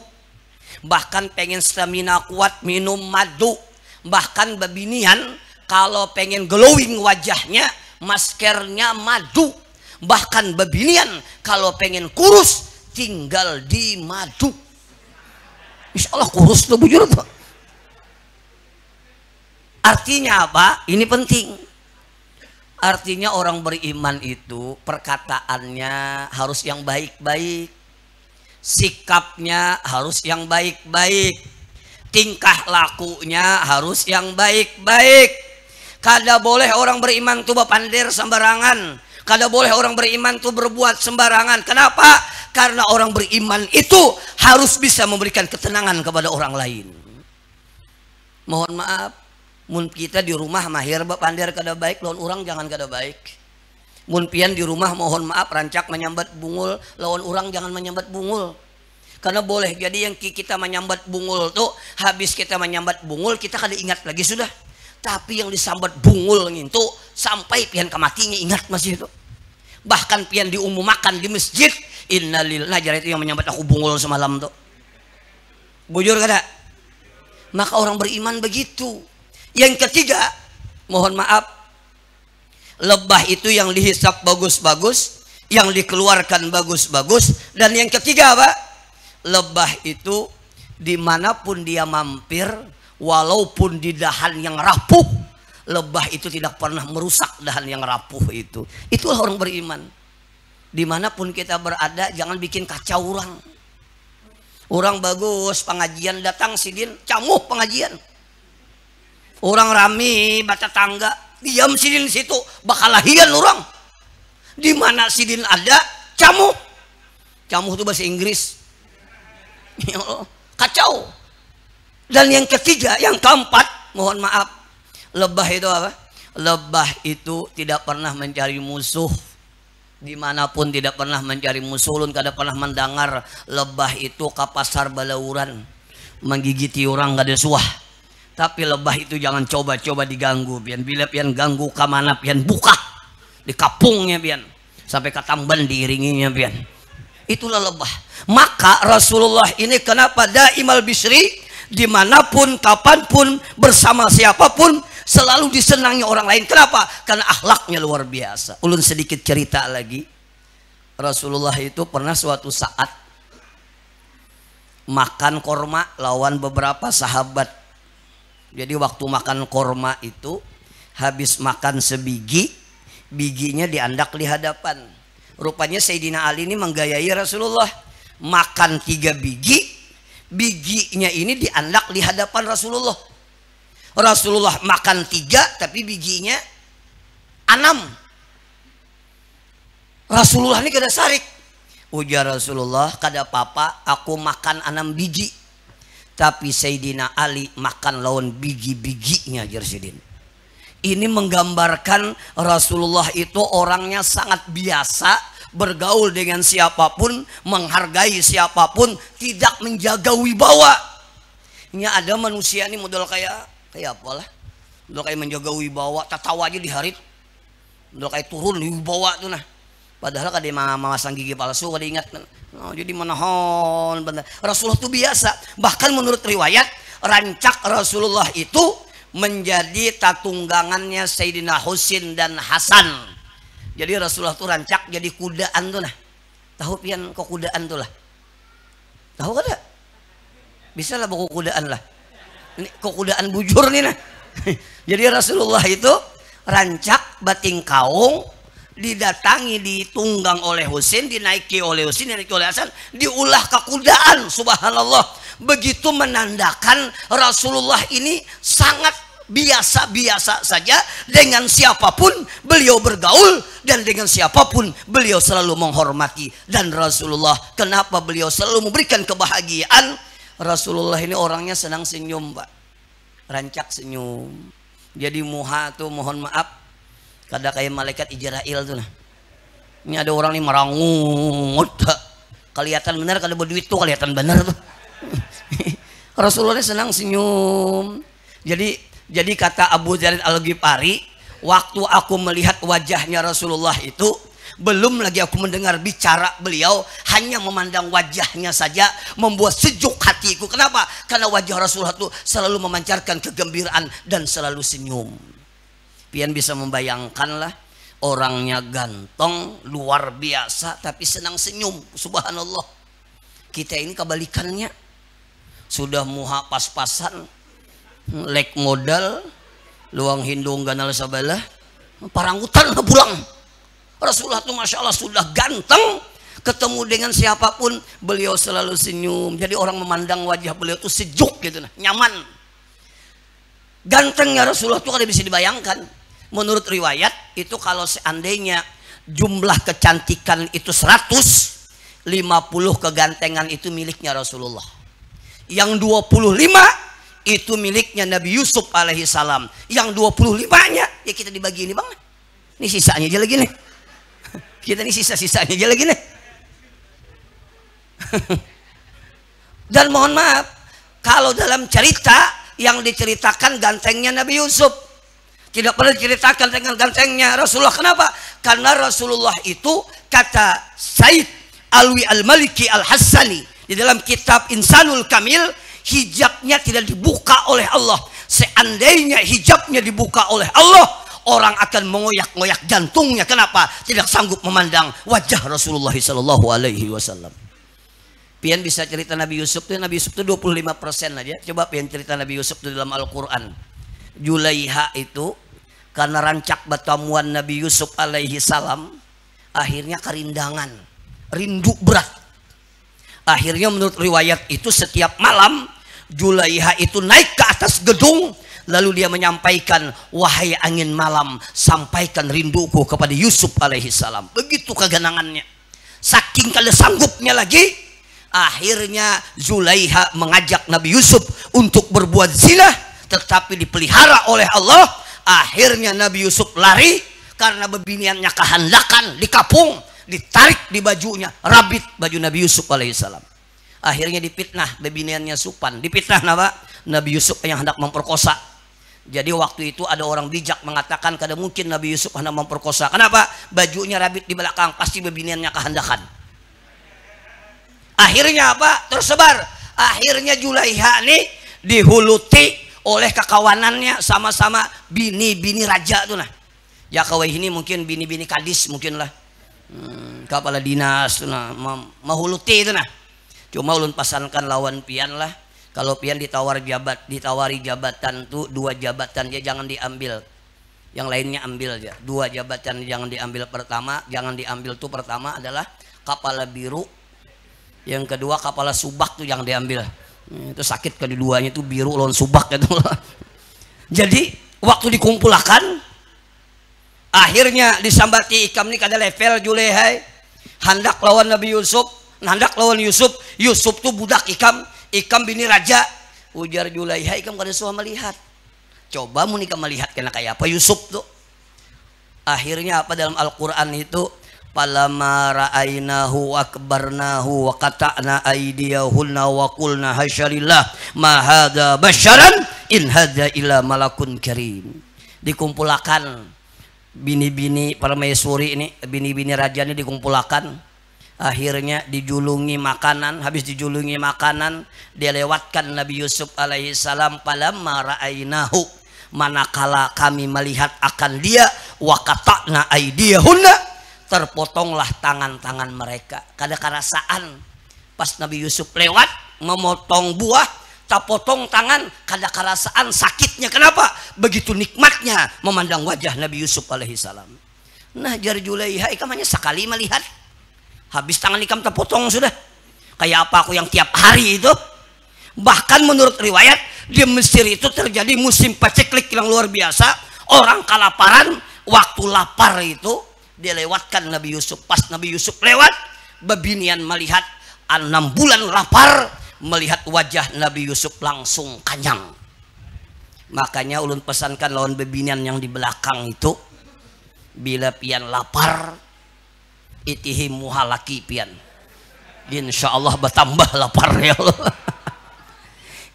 Bahkan pengen stamina kuat minum madu. Bahkan babinian kalau pengen glowing wajahnya maskernya madu. Bahkan babinian kalau pengen kurus tinggal di madu. Insya Allah kurus tuh bujur tuh. Artinya apa? Ini penting. Artinya orang beriman itu perkataannya harus yang baik-baik, sikapnya harus yang baik-baik, tingkah lakunya harus yang baik-baik. Kada boleh orang beriman tuh bapandir sembarangan, kada boleh orang beriman tuh berbuat sembarangan. Kenapa? Karena orang beriman itu harus bisa memberikan ketenangan kepada orang lain. Mohon maaf, mun kita di rumah mahir bapandir kada baik, lawan orang jangan kada baik. Mun pian di rumah mohon maaf rancak menyambat bungul, lawan orang jangan menyambat bungul. Karena boleh jadi yang kita menyambat bungul tuh habis kita menyambat bungul kita kada ingat lagi sudah. Tapi yang disambat bungul itu sampai pian kematinya ingat masih itu. Bahkan pian diumumakan di masjid, innalillahi, jadi itu yang menyambat aku bungul semalam tuh. Bujur kada? Maka orang beriman begitu. Yang ketiga, mohon maaf, lebah itu yang dihisap bagus-bagus, yang dikeluarkan bagus-bagus. Dan yang ketiga apa? Lebah itu dimanapun dia mampir, walaupun di dahan yang rapuh, lebah itu tidak pernah merusak dahan yang rapuh itu. Itulah orang beriman. Dimanapun kita berada, jangan bikin kacau orang. Orang bagus pengajian datang sidin, camuh pengajian. Orang rame baca tangga, diam sidin situ, bakal lahian orang. Di mana sidin ada, camuh. Camuh itu bahasa Inggris. Ya Allah, kacau. Dan yang ketiga, yang keempat, mohon maaf, lebah itu apa? Lebah itu tidak pernah mencari musuh. Dimanapun tidak pernah mencari musuh. Ulun kada pernah mendengar lebah itu ke pasar balauran menggigiti orang kada suah. Tapi lebah itu jangan coba-coba diganggu pian. Bila pian ganggu kamana pian buka di kapungnya pian sampai katamban diiringinya pian. Itulah lebah. Maka Rasulullah ini kenapa daimal bisri, dimanapun kapanpun bersama siapapun selalu disenangi orang lain. Kenapa? Karena akhlaknya luar biasa. Ulun sedikit cerita lagi. Rasulullah itu pernah suatu saat makan korma lawan beberapa sahabat. Jadi waktu makan korma itu habis makan sebiji, bijinya diandak di hadapan. Rupanya Sayyidina Ali ini menggayai Rasulullah. Makan 3 biji, bijinya ini diandak di hadapan Rasulullah. Rasulullah makan 3 tapi bijinya 6. Rasulullah ini kada sarik. Ujar Rasulullah, kada apa-apa aku makan 6 biji. Tapi Sayyidina Ali makan lawan biji-bijinya Jersidin. Ini menggambarkan Rasulullah itu orangnya sangat biasa, bergaul dengan siapapun, menghargai siapapun, tidak menjaga wibawa. Ini ada manusia ini modal kayak apalah, modal kayak menjaga wibawa, tertawa aja di hari, modal kayak turun di wibawa tuh nah. Padahal kada memasang gigi palsu, kada ingat. Oh, jadi menahan benar. Rasulullah itu biasa. Bahkan menurut riwayat rancak Rasulullah itu menjadi tatunggangannya Sayyidina Husin dan Hasan. Jadi Rasulullah itu rancak jadi kudaan tuh nah. Tahu pian kok kudaan tuh lah. Tahu kada? Bisa lah buku kudaan lah. Ini kok kudaan bujur nih nah. Jadi Rasulullah itu rancak bating kaung, didatangi, ditunggang oleh Husin, dinaiki oleh Husin, dinaiki oleh Hasan, diulah ke kudaan. Subhanallah. Begitu menandakan Rasulullah ini sangat biasa-biasa saja, dengan siapapun beliau bergaul, dan dengan siapapun beliau selalu menghormati. Dan Rasulullah, kenapa beliau selalu memberikan kebahagiaan? Rasulullah ini orangnya senang senyum, Pak, rancak senyum. Jadi muha tuh mohon maaf kada kayak malaikat Ijrail tuh nah. Ini ada orang nih merangut, kelihatan benar, kada berduit tuh kelihatan benar tuh. Rasulullah senang senyum. Jadi kata Abu Dzar Al-Ghifari, waktu aku melihat wajahnya Rasulullah itu, belum lagi aku mendengar bicara beliau, hanya memandang wajahnya saja membuat sejuk hatiku. Kenapa? Karena wajah Rasulullah itu selalu memancarkan kegembiraan dan selalu senyum. Pian bisa membayangkan lah, orangnya ganteng luar biasa tapi senang senyum. Subhanallah. Kita ini kebalikannya, sudah muha pas-pasan, lek modal, luang hindung ganal sabalah, parangutan pulang. Rasulullah itu Masya Allah sudah ganteng, ketemu dengan siapapun beliau selalu senyum. Jadi orang memandang wajah beliau itu sejuk gitu, nyaman. Gantengnya Rasulullah itu kada bisa dibayangkan. Menurut riwayat itu kalau seandainya jumlah kecantikan itu 100, 50 kegantengan itu miliknya Rasulullah. Yang 25 itu miliknya Nabi Yusuf alaihi salam. Yang 25-nya ya kita dibagi ini bang. Ini sisanya aja lagi nih. Kita ini sisa-sisanya aja lagi nih. Dan mohon maaf, kalau dalam cerita yang diceritakan gantengnya Nabi Yusuf, tidak pernah diceritakan dengan gantengnya Rasulullah. Kenapa? Karena Rasulullah itu, kata Said Alwi Al-Maliki Al-Hassani di dalam kitab Insanul Kamil, hijabnya tidak dibuka oleh Allah. Seandainya hijabnya dibuka oleh Allah, orang akan mengoyak-ngoyak jantungnya. Kenapa? Tidak sanggup memandang wajah Rasulullah sallallahu alaihi wasallam. Pian bisa cerita Nabi Yusuf itu 25% aja. Coba pian cerita Nabi Yusuf itu dalam Al-Quran. Julaiha itu karena rancak batamuan Nabi Yusuf alaihi salam, akhirnya kerindangan, rindu berat. Akhirnya menurut riwayat itu setiap malam Julaiha itu naik ke atas gedung, lalu dia menyampaikan, wahai angin malam, sampaikan rinduku kepada Yusuf alaihi salam. Begitu keganangannya. Saking kada sanggupnya lagi, akhirnya Zulaiha mengajak Nabi Yusuf untuk berbuat zina, tetapi dipelihara oleh Allah. Akhirnya Nabi Yusuf lari karena bebiniannya kehandakan, dikapung, ditarik di bajunya, rabit baju Nabi Yusuf alaihi salam. Akhirnya dipitnah bebiniannya Supan. Dipitnah Nabi Yusuf yang hendak memperkosa. Jadi waktu itu ada orang bijak mengatakan kada mungkin Nabi Yusuf hendak memperkosa. Kenapa? Bajunya rabit di belakang, pasti bebiniannya kehandakan. Akhirnya apa? Tersebar. Akhirnya Julaiha ini dihuluti oleh kekawanannya, sama-sama bini-bini raja tuh nah. Ya kawai ini mungkin bini-bini kadis mungkin lah. Kepala dinas tuh nah, mahuluti itu nah. Cuma ulun pasankan lawan pian lah. Kalau pian ditawari jabatan tuh 2 jabatan dia jangan diambil. Yang lainnya ambil aja. 2 jabatan jangan diambil. Jangan diambil tuh pertama adalah kepala biru. Yang kedua kepala subak tuh jangan diambil. Itu sakit keduanya itu biru lawan subak gitu. Jadi waktu dikumpulkan, akhirnya disambati ikam nih kada level Julaiha. Hendak lawan Nabi Yusuf, hendak lawan Yusuf. Yusuf tuh budak ikam bini raja. Ujar Julaiha, ikam kada suah melihat. Coba mu nikah melihat kena kayak apa Yusuf tuh. Akhirnya apa dalam Al-Quran itu, falamma ra'ainahu akbarnahu wa qata'na aydiyahunna wa qulna hasyalillah ma hadza basyaran in hadza illa malakun karim. Dikumpulkan bini-bini permaisuri ini, bini-bini raja ini dikumpulkan. Akhirnya dijulungi makanan. Habis dijulungi makanan, dia lewatkan Nabi Yusuf alaihi salam. Falamma ra'ainahu, manakala kami melihat akan dia, wa qata'na aydiyahunna, terpotonglah tangan-tangan mereka. Kada karasaan pas Nabi Yusuf lewat memotong buah, tak potong tangan, kada karasaan sakitnya. Kenapa? Begitu nikmatnya memandang wajah Nabi Yusuf alaihi salam. Nah jar Julaiha, ikam hanya sekali melihat, habis tangan ikam terpotong sudah. Kayak apa aku yang tiap hari itu. Bahkan menurut riwayat Di Mesir itu terjadi musim paceklik yang luar biasa. Orang kelaparan, waktu lapar itu dilewatkan Nabi Yusuf. Pas Nabi Yusuf lewat, bebinian melihat 6 bulan lapar, melihat wajah Nabi Yusuf langsung kanyang. Makanya ulun pesankan lawan bebinian yang di belakang itu, bila pian lapar, itihi muhalaki pian. Insya Allah bertambah lapar ya Allah.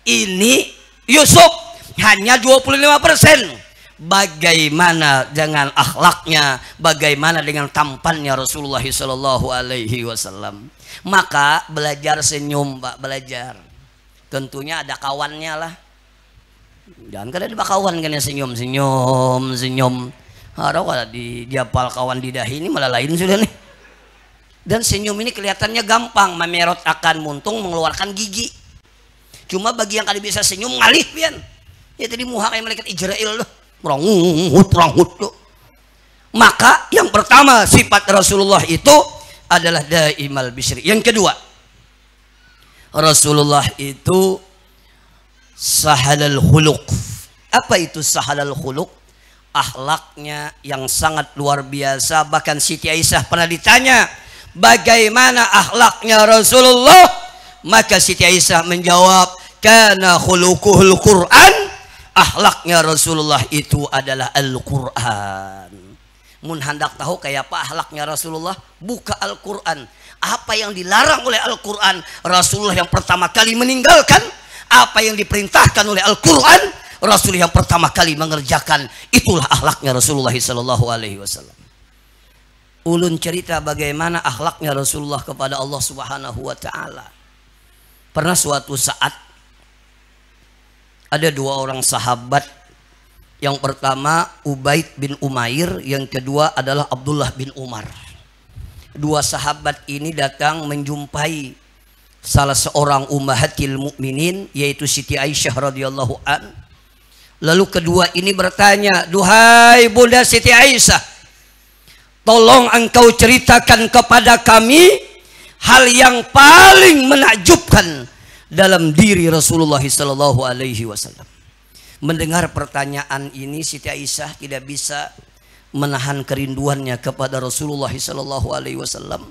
Ini Yusuf hanya 25%. Bagaimana dengan akhlaknya, bagaimana dengan tampannya Rasulullah Sallallahu Alaihi Wasallam. Maka belajar senyum, Pak, belajar. Tentunya ada kawannya lah. Jangan kada ada kawan kan yang senyum. Harap kalau diapal kawan di dahi ini malah lain sudah nih. Dan senyum ini kelihatannya gampang, memerot akan muntung mengeluarkan gigi. Cuma bagi yang kada bisa senyum ngalih pian. Ya tadi muha kayak malaikat Israel loh. Merangut loh. Maka yang pertama sifat Rasulullah itu adalah daimal bisri. Yang kedua, Rasulullah itu sahalal khuluq. Apa itu sahalal khuluq? Akhlaknya yang sangat luar biasa. Bahkan Siti Aisyah pernah ditanya, bagaimana akhlaknya Rasulullah? Maka Siti Aisyah menjawab, kana khuluquhul Qur'an. Akhlaknya Rasulullah itu adalah Al-Quran. Mun hendak tahu kayak apa akhlaknya Rasulullah, buka Al-Quran. Apa yang dilarang oleh Al-Quran, Rasulullah yang pertama kali meninggalkan. Apa yang diperintahkan oleh Al-Quran, Rasulullah yang pertama kali mengerjakan. Itulah akhlaknya Rasulullah Sallallahu Alaihi Wasallam. Ulun cerita bagaimana akhlaknya Rasulullah kepada Allah Subhanahu Wa Taala. Pernah suatu saat ada 2 orang sahabat. Yang pertama Ubaid bin Umair, yang kedua adalah Abdullah bin Umar. 2 sahabat ini datang menjumpai salah seorang ummahatil mukminin, yaitu Siti Aisyah radhiyallahu an. Lalu kedua ini bertanya, duhai Bunda Siti Aisyah, tolong engkau ceritakan kepada kami hal yang paling menakjubkan dalam diri Rasulullah Sallallahu Alaihi Wasallam. Mendengar pertanyaan ini, Siti Aisyah tidak bisa menahan kerinduannya kepada Rasulullah Sallallahu Alaihi Wasallam.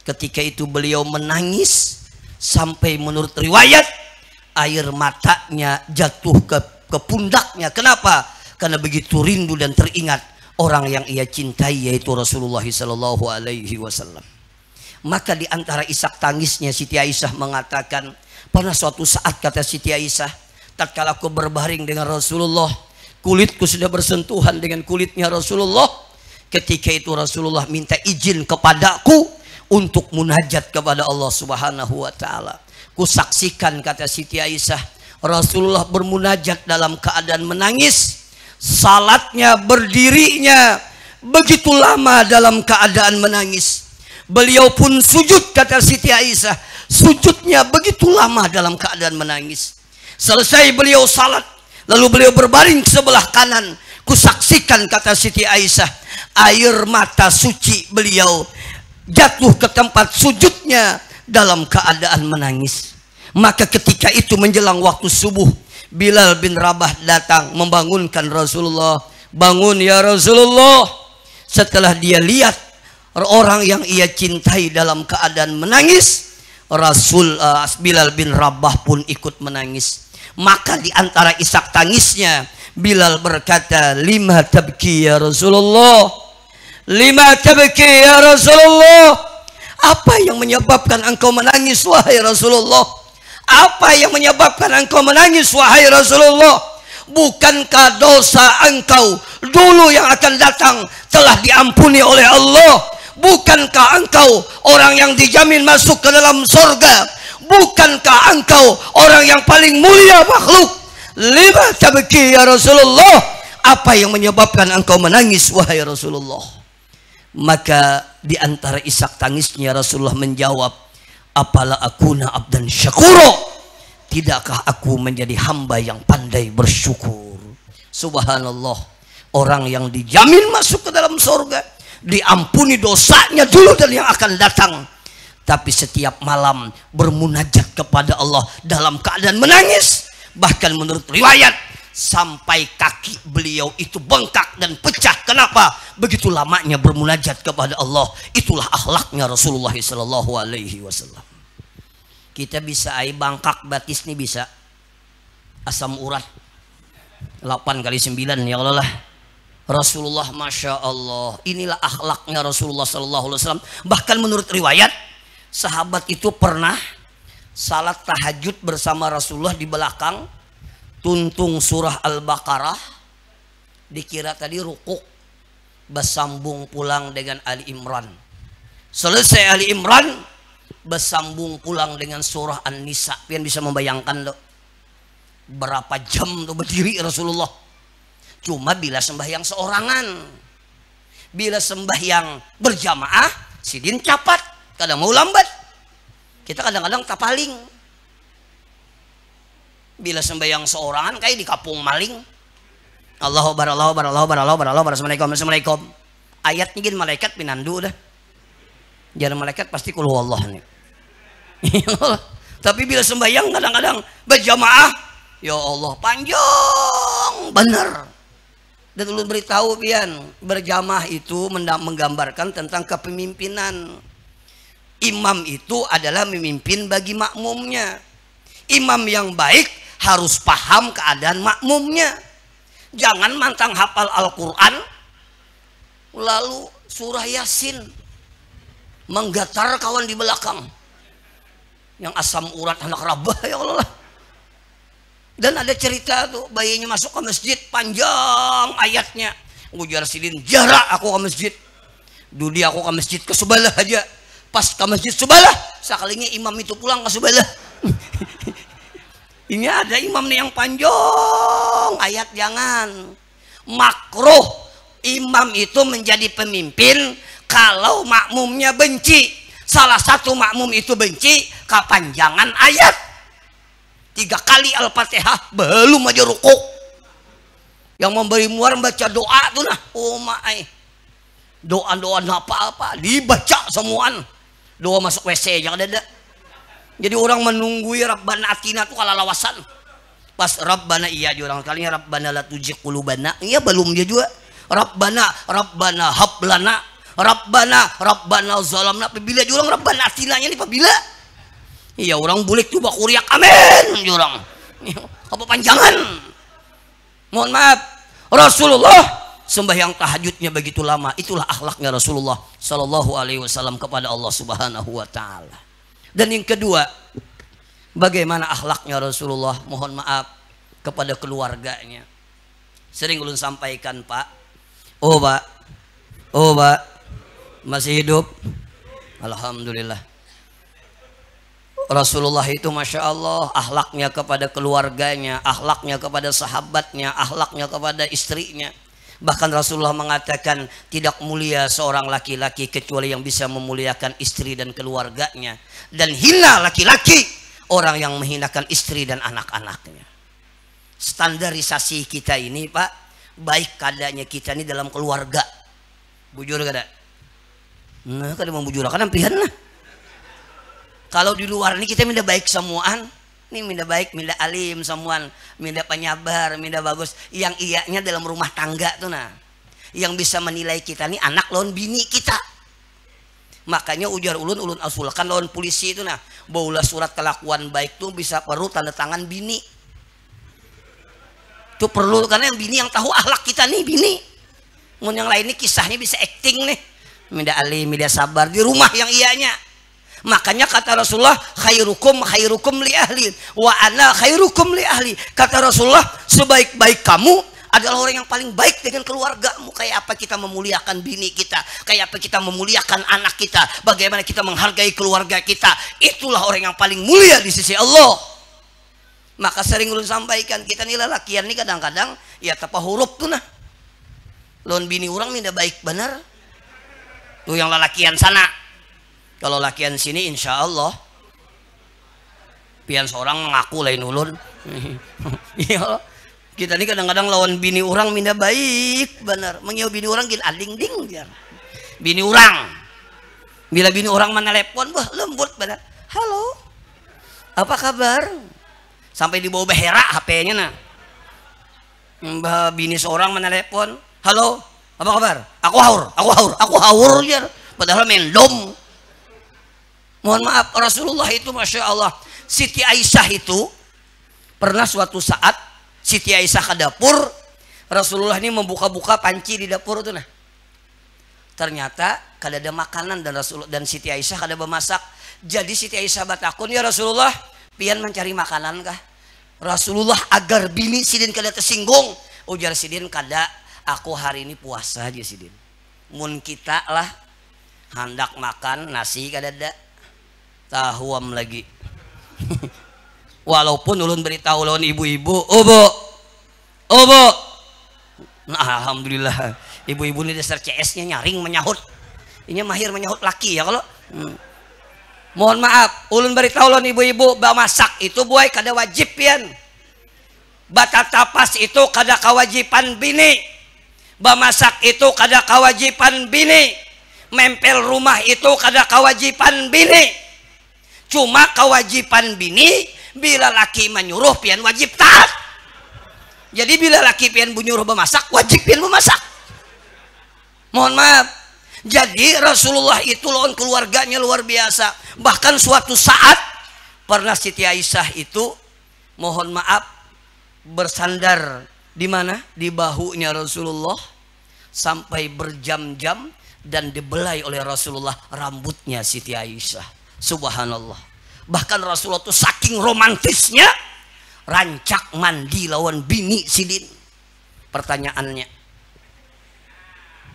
Ketika itu beliau menangis sampai menurut riwayat air matanya jatuh ke pundaknya. Kenapa? Karena begitu rindu dan teringat orang yang ia cintai, yaitu Rasulullah Sallallahu Alaihi Wasallam. Maka di antara isak tangisnya Siti Aisyah mengatakan, pernah suatu saat, kata Siti Aisyah, tatkala aku berbaring dengan Rasulullah, kulitku sudah bersentuhan dengan kulitnya Rasulullah. Ketika itu Rasulullah minta izin kepadaku untuk munajat kepada Allah Subhanahu Wa Taala. Kusaksikan, kata Siti Aisyah, Rasulullah bermunajat dalam keadaan menangis. Salatnya, berdirinya begitu lama dalam keadaan menangis. Beliau pun sujud, kata Siti Aisyah, sujudnya begitu lama dalam keadaan menangis. Selesai beliau salat, lalu beliau berbaring sebelah kanan. Kusaksikan, kata Siti Aisyah, air mata suci beliau jatuh ke tempat sujudnya dalam keadaan menangis. Maka ketika itu menjelang waktu subuh, Bilal bin Rabah datang membangunkan Rasulullah. Bangun ya Rasulullah. Setelah dia lihat orang yang ia cintai dalam keadaan menangis, Bilal bin Rabah pun ikut menangis. Maka di antara isak tangisnya, Bilal berkata, lima tabki ya Rasulullah, lima tabki ya Rasulullah. Apa yang menyebabkan engkau menangis wahai Rasulullah? Apa yang menyebabkan engkau menangis wahai Rasulullah? Bukankah dosa engkau dulu yang akan datang telah diampuni oleh Allah? Bukankah engkau orang yang dijamin masuk ke dalam surga? Bukankah engkau orang yang paling mulia makhluk? Lima tabki ya Rasulullah. Apa yang menyebabkan engkau menangis wahai Rasulullah? Maka di antara isak tangisnya Rasulullah menjawab, apala akuna abdan syakuro, tidakkah aku menjadi hamba yang pandai bersyukur? Subhanallah, orang yang dijamin masuk ke dalam surga, diampuni dosanya dulu dan yang akan datang, tapi setiap malam bermunajat kepada Allah dalam keadaan menangis. Bahkan menurut riwayat sampai kaki beliau itu bengkak dan pecah. Kenapa? Begitu lamanya bermunajat kepada Allah. Itulah akhlaknya Rasulullah sallallahu alaihi wasallam. Kita bisa bangkak batis nih, bisa asam urat 8 kali 9 ya Allah lah. Rasulullah Masya Allah, inilah akhlaknya Rasulullah sallallahu alaihi wasallam. Bahkan menurut riwayat sahabat itu pernah salat tahajud bersama Rasulullah di belakang, tuntung surah Al-Baqarah, dikira tadi rukuk, bersambung pulang dengan Ali Imran. Selesai Ali Imran, bersambung pulang dengan surah An-Nisa. Pian bisa membayangkan loh, berapa jam tuh berdiri Rasulullah. Cuma bila sembahyang seorangan, bila sembahyang berjamaah, sidin capat. Kadang mau lambat, kita kadang-kadang tapaling. Bila sembahyang seorangan kayak di kapung maling. Allahu Akbar, Allahu Akbar, Allahu Akbar, Allahu Akbar, Allahu Akbar, Assalamualaikum, Assalamualaikum. Ayatnya gini, malaikat pinandu dah. Jangan malaikat pasti kul huwallah nih. Tapi bila sembahyang kadang-kadang berjamaah, ya Allah panjang benar. Dan ulun beritahu pian, berjamaah itu menggambarkan tentang kepemimpinan. Imam itu adalah memimpin bagi makmumnya. Imam yang baik harus paham keadaan makmumnya. Jangan mantang hafal Al-Quran lalu surah Yasin menggatar kawan di belakang yang asam urat anak rabah, ya Allah. Dan ada cerita tuh, bayinya masuk ke masjid, panjang ayatnya, ujar sidin jarak aku ke masjid. Dudi aku ke masjid ke sebelah aja. Pas ke masjid sebelah, sekalinya imam itu pulang ke sebelah. Ini ada imam nih yang panjang ayat, jangan. Makruh imam itu menjadi pemimpin kalau makmumnya benci. Salah satu makmum itu benci kepanjangan ayat. 3 kali Al-Fatihah belum aja rukuk. Yang memberi muar baca doa tuh nah, oh maai. Doa-doa apa-apa dibaca semuaan. Doa masuk WC jangan ada. Jadi orang menunggu ya Rabbana atina tuh kalau lawasan. Pas Rabbana iya juga orang kalinya Rabbana la tuzigh qulubana. Iya belum dia juga. Rabbana hablana. Rabbana zalamna. Bila juga orang Rabbana atinanya nih bila. Iya orang bulik tuh bakuriak amin orang. Apa panjangan? Mohon maaf. Rasulullah sembahyang tahajudnya begitu lama. Itulah akhlaknya Rasulullah sallallahu alaihi wasallam kepada Allah Subhanahu wa taala. Dan yang kedua, bagaimana akhlaknya Rasulullah, mohon maaf, kepada keluarganya. Sering ulun sampaikan, Pak. Oh, Pak. Masih hidup? Alhamdulillah. Rasulullah itu Masya Allah, akhlaknya kepada keluarganya, akhlaknya kepada sahabatnya, akhlaknya kepada istrinya. Bahkan Rasulullah mengatakan tidak mulia seorang laki-laki kecuali yang bisa memuliakan istri dan keluarganya. Dan hina laki-laki orang yang menghinakan istri dan anak-anaknya. Standarisasi kita ini Pak, baik keadaannya kita ini dalam keluarga. Bujur kada? Nah kada mau bujur kan ampihan lah. Kalau di luar ini kita minta baik semuaan. Ini minta baik, minta alim semuaan, minta penyabar, minta bagus. Yang iyanya dalam rumah tangga tuh nah. Yang bisa menilai kita nih anak lawan bini kita. Makanya ujar ulun asulkan lawan polisi itu nah. Baulah surat kelakuan baik tuh bisa perlu tanda tangan bini. Itu perlu karena yang bini yang tahu akhlak kita nih bini. Mun yang lain ini kisahnya bisa acting nih. Minta alim, minta sabar di rumah yang iyanya. Makanya kata Rasulullah khairukum li ahli wa ana khairukum li ahli. Kata Rasulullah sebaik-baik kamu adalah orang yang paling baik dengan keluargamu. Kayak apa kita memuliakan bini kita, kayak apa kita memuliakan anak kita, bagaimana kita menghargai keluarga kita, itulah orang yang paling mulia di sisi Allah. Maka sering ulun sampaikan kita nih lelakian nih kadang-kadang ya tapa huruf tuh nah. Lawan bini orang minta baik benar. Tuh yang lelakian sana. Kalau lakian sini insya Allah pian seorang mengaku lain ulun. Iya, kita ini kadang-kadang lawan bini orang minta baik benar. Mengiau bini orang gini aling ding biar. Bini orang. Bila bini orang menelepon, wah lembut benar. Halo. Apa kabar? sampai dibawa behera HP-nya nah. Mbak bini seorang menelepon, halo, apa kabar? Aku haur ya, padahal mendom. Mohon maaf, Rasulullah itu Masya Allah, Siti Aisyah itu pernah suatu saat Siti Aisyah ke dapur, Rasulullah ini membuka-buka panci di dapur itu nah. Ternyata kada ada makanan dan Siti Aisyah kada bermasak. Jadi Siti Aisyah batakun, ya Rasulullah, pian mencari makanan kah? Rasulullah agar bini sidin kada tersinggung, ujar sidin kada, aku hari ini puasa aja sidin. Mun kita lah hendak makan nasi kada ada, tahuam lagi. Walaupun ulun beritahu lawan ibu-ibu, obo, nah, alhamdulillah ibu-ibu ini dasar CS-nya nyaring menyahut, ini mahir menyahut laki ya kalau. Mohon maaf, ulun beritahu lawan ibu-ibu, masak itu buai kada wajib pian. Batatapas itu kada kewajiban bini. Masak itu kada kewajiban bini. Mempel rumah itu kada kewajiban bini. Cuma kewajiban bini bila laki menyuruh pian wajib taat. Jadi bila laki pian menyuruh memasak, wajib pian memasak. Mohon maaf. Jadi Rasulullah itu lawan keluarganya luar biasa. Bahkan suatu saat pernah Siti Aisyah itu mohon maaf bersandar di mana? Di bahunya Rasulullah sampai berjam-jam dan dibelai oleh Rasulullah rambutnya Siti Aisyah. Subhanallah. Bahkan Rasulullah itu saking romantisnya rancak mandi lawan bini sidin. Pertanyaannya,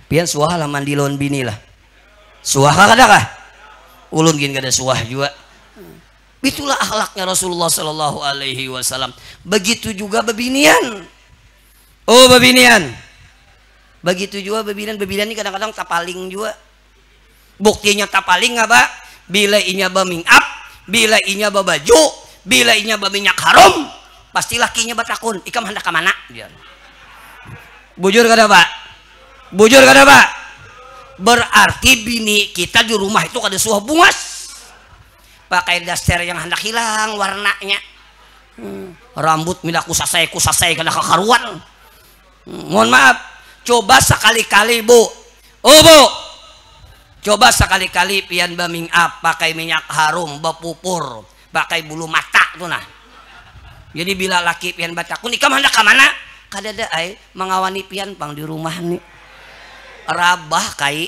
pian suah lah mandi lawan bini lah. Suah kada kah? Ulun gin kada suah juga. Itulah akhlaknya Rasulullah Sallallahu Alaihi Wasallam. Begitu juga bebinian. Oh bebinian. Begitu juga bebinian. Bebinian ini kadang-kadang tapaling juga. Buktinya tapaling apa? Bila inya baming up, bila inya babaju, bila inya baminyak harum, pasti lakinya batakun. Ikam hendak ke mana? Bujur kada pak? Bujur kada pak? Berarti bini kita di rumah itu kada suah bungas. Pakai daster yang hendak hilang warnanya. Rambut minta kusasai kada kekaruan. Mohon maaf, coba sekali-kali bu. Oh bu, coba sekali-kali pian baming up, pakai minyak harum, bapupur, pakai bulu mata tuh nah. Jadi bila laki pian batakun, ikam hendak ke mana? Kada ada ay mengawani pian pang di rumah nih. Rabah kai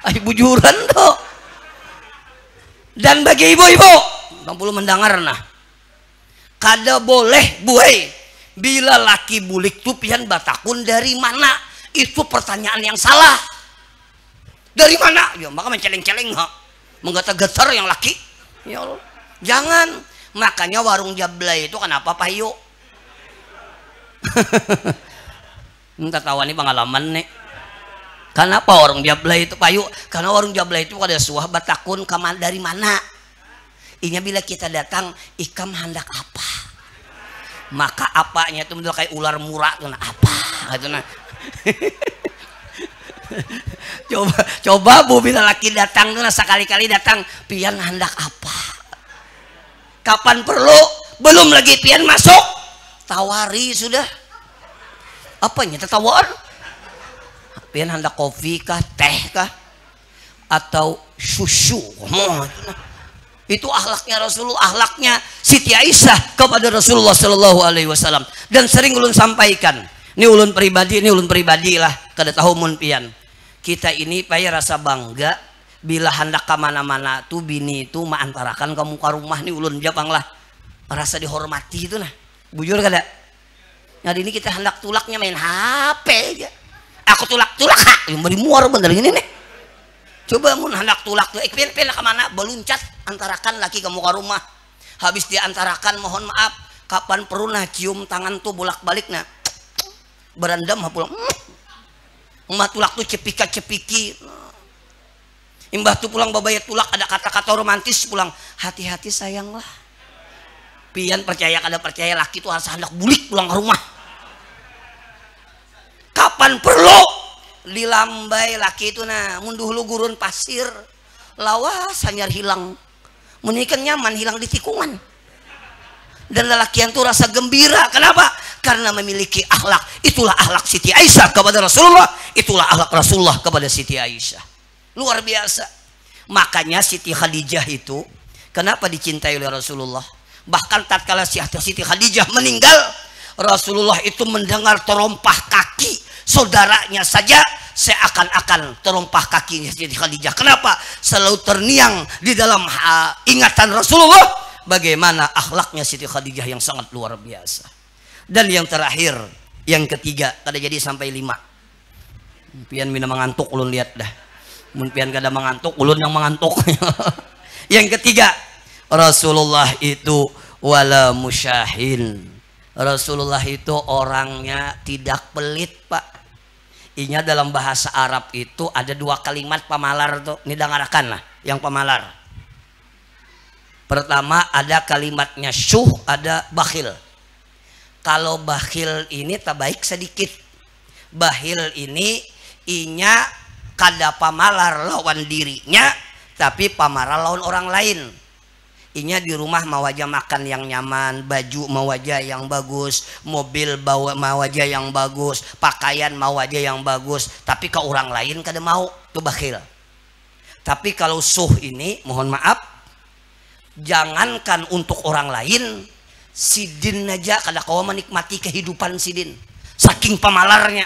ay bujuran tuh. Dan bagi ibu-ibu bang puluh mendengar nah, kada boleh buai bila laki bulik tuh pian batakun dari mana, itu pertanyaan yang salah. Dari mana? Ya maka menceleng-celeng ha, menggetar-getar yang laki. Ya Allah, jangan. Makanya warung jablay itu kenapa payu? Entah tahu nih pengalaman nih. Kenapa warung jablay itu payu? Karena warung jablay itu ada suah batakun dari mana? Inya bila kita datang, ikam hendak apa? Maka apanya itu betul kayak ular murah tuh nah, apa? Gitu nah. coba bu bila laki datang tuh nah, sekali-kali datang, pian hendak apa? Kapan perlu? Belum lagi pian masuk, tawari sudah. Apanya tertawar? Pian hendak kopi kah, teh kah, atau susu? Itu akhlaknya Rasulullah, akhlaknya Siti Aisyah kepada Rasulullah Sallallahu Alaihi Wasallam. Dan sering ulun sampaikan, ini ulun pribadi lah, kada tahu mun pian. Kita ini payah rasa bangga bila hendak ke mana-mana tuh bini itu maantarakan kamu ke rumah nih ulun japang lah, rasa dihormati itu nah. Bujur kada? Nah ini kita hendak tulaknya main HP aja. Aku tulak yang beri muar bener ini nih. Coba mun hendak tulak tuh pian kemana beluncat antarakan laki kamu ke rumah. Habis diantarakan mohon maaf, kapan perlu nah cium tangan tuh bolak-balik nah berendam pulang. Emak tulak tuh cepika-cepiki. Imbah tuh pulang babaya tulak ada kata-kata romantis pulang, hati-hati sayang lah. Pian percaya kada percaya laki tuh harus hendak bulik pulang ke rumah. Kapan perlu dilambai laki itu nah munduh lu gurun pasir lawas hanyar hilang menikan nyaman hilang di tikungan Dan lelakian itu rasa gembira. Kenapa? Karena memiliki akhlak. Itulah akhlak Siti Aisyah kepada Rasulullah. Itulah akhlak Rasulullah kepada Siti Aisyah. Luar biasa. Makanya Siti Khadijah itu kenapa dicintai oleh Rasulullah? Bahkan tatkala Siti Khadijah meninggal, Rasulullah itu mendengar terompah kaki saudaranya saja seakan-akan terompah kakinya Siti Khadijah. Kenapa? Selalu terniang di dalam ingatan Rasulullah bagaimana akhlaknya Siti Khadijah yang sangat luar biasa. Dan yang terakhir, yang ketiga, kada jadi sampai 5. Pian mina mengantuk, ulun lihat dah. Mun pian kada mengantuk, ulun yang mengantuk. Yang ketiga, Rasulullah itu wala musyahin. Rasulullah itu orangnya tidak pelit, Pak. Inya dalam bahasa Arab itu ada 2 kalimat pamalar tuh. Ini dengarkan lah yang pamalar. Pertama ada kalimatnya syuh, ada bakhil. Kalau bakhil ini tak baik sedikit. Bakhil ini inya kada pamalar lawan dirinya, tapi pamalar lawan orang lain. Inya di rumah mau aja makan yang nyaman, baju mau aja yang bagus, mobil bawa mau aja yang bagus, pakaian mau aja yang bagus, tapi ke orang lain kada mau, itu bakhil. Tapi kalau suh ini, mohon maaf, jangankan untuk orang lain, sidin aja kada kau menikmati kehidupan sidin, saking pamalarnya.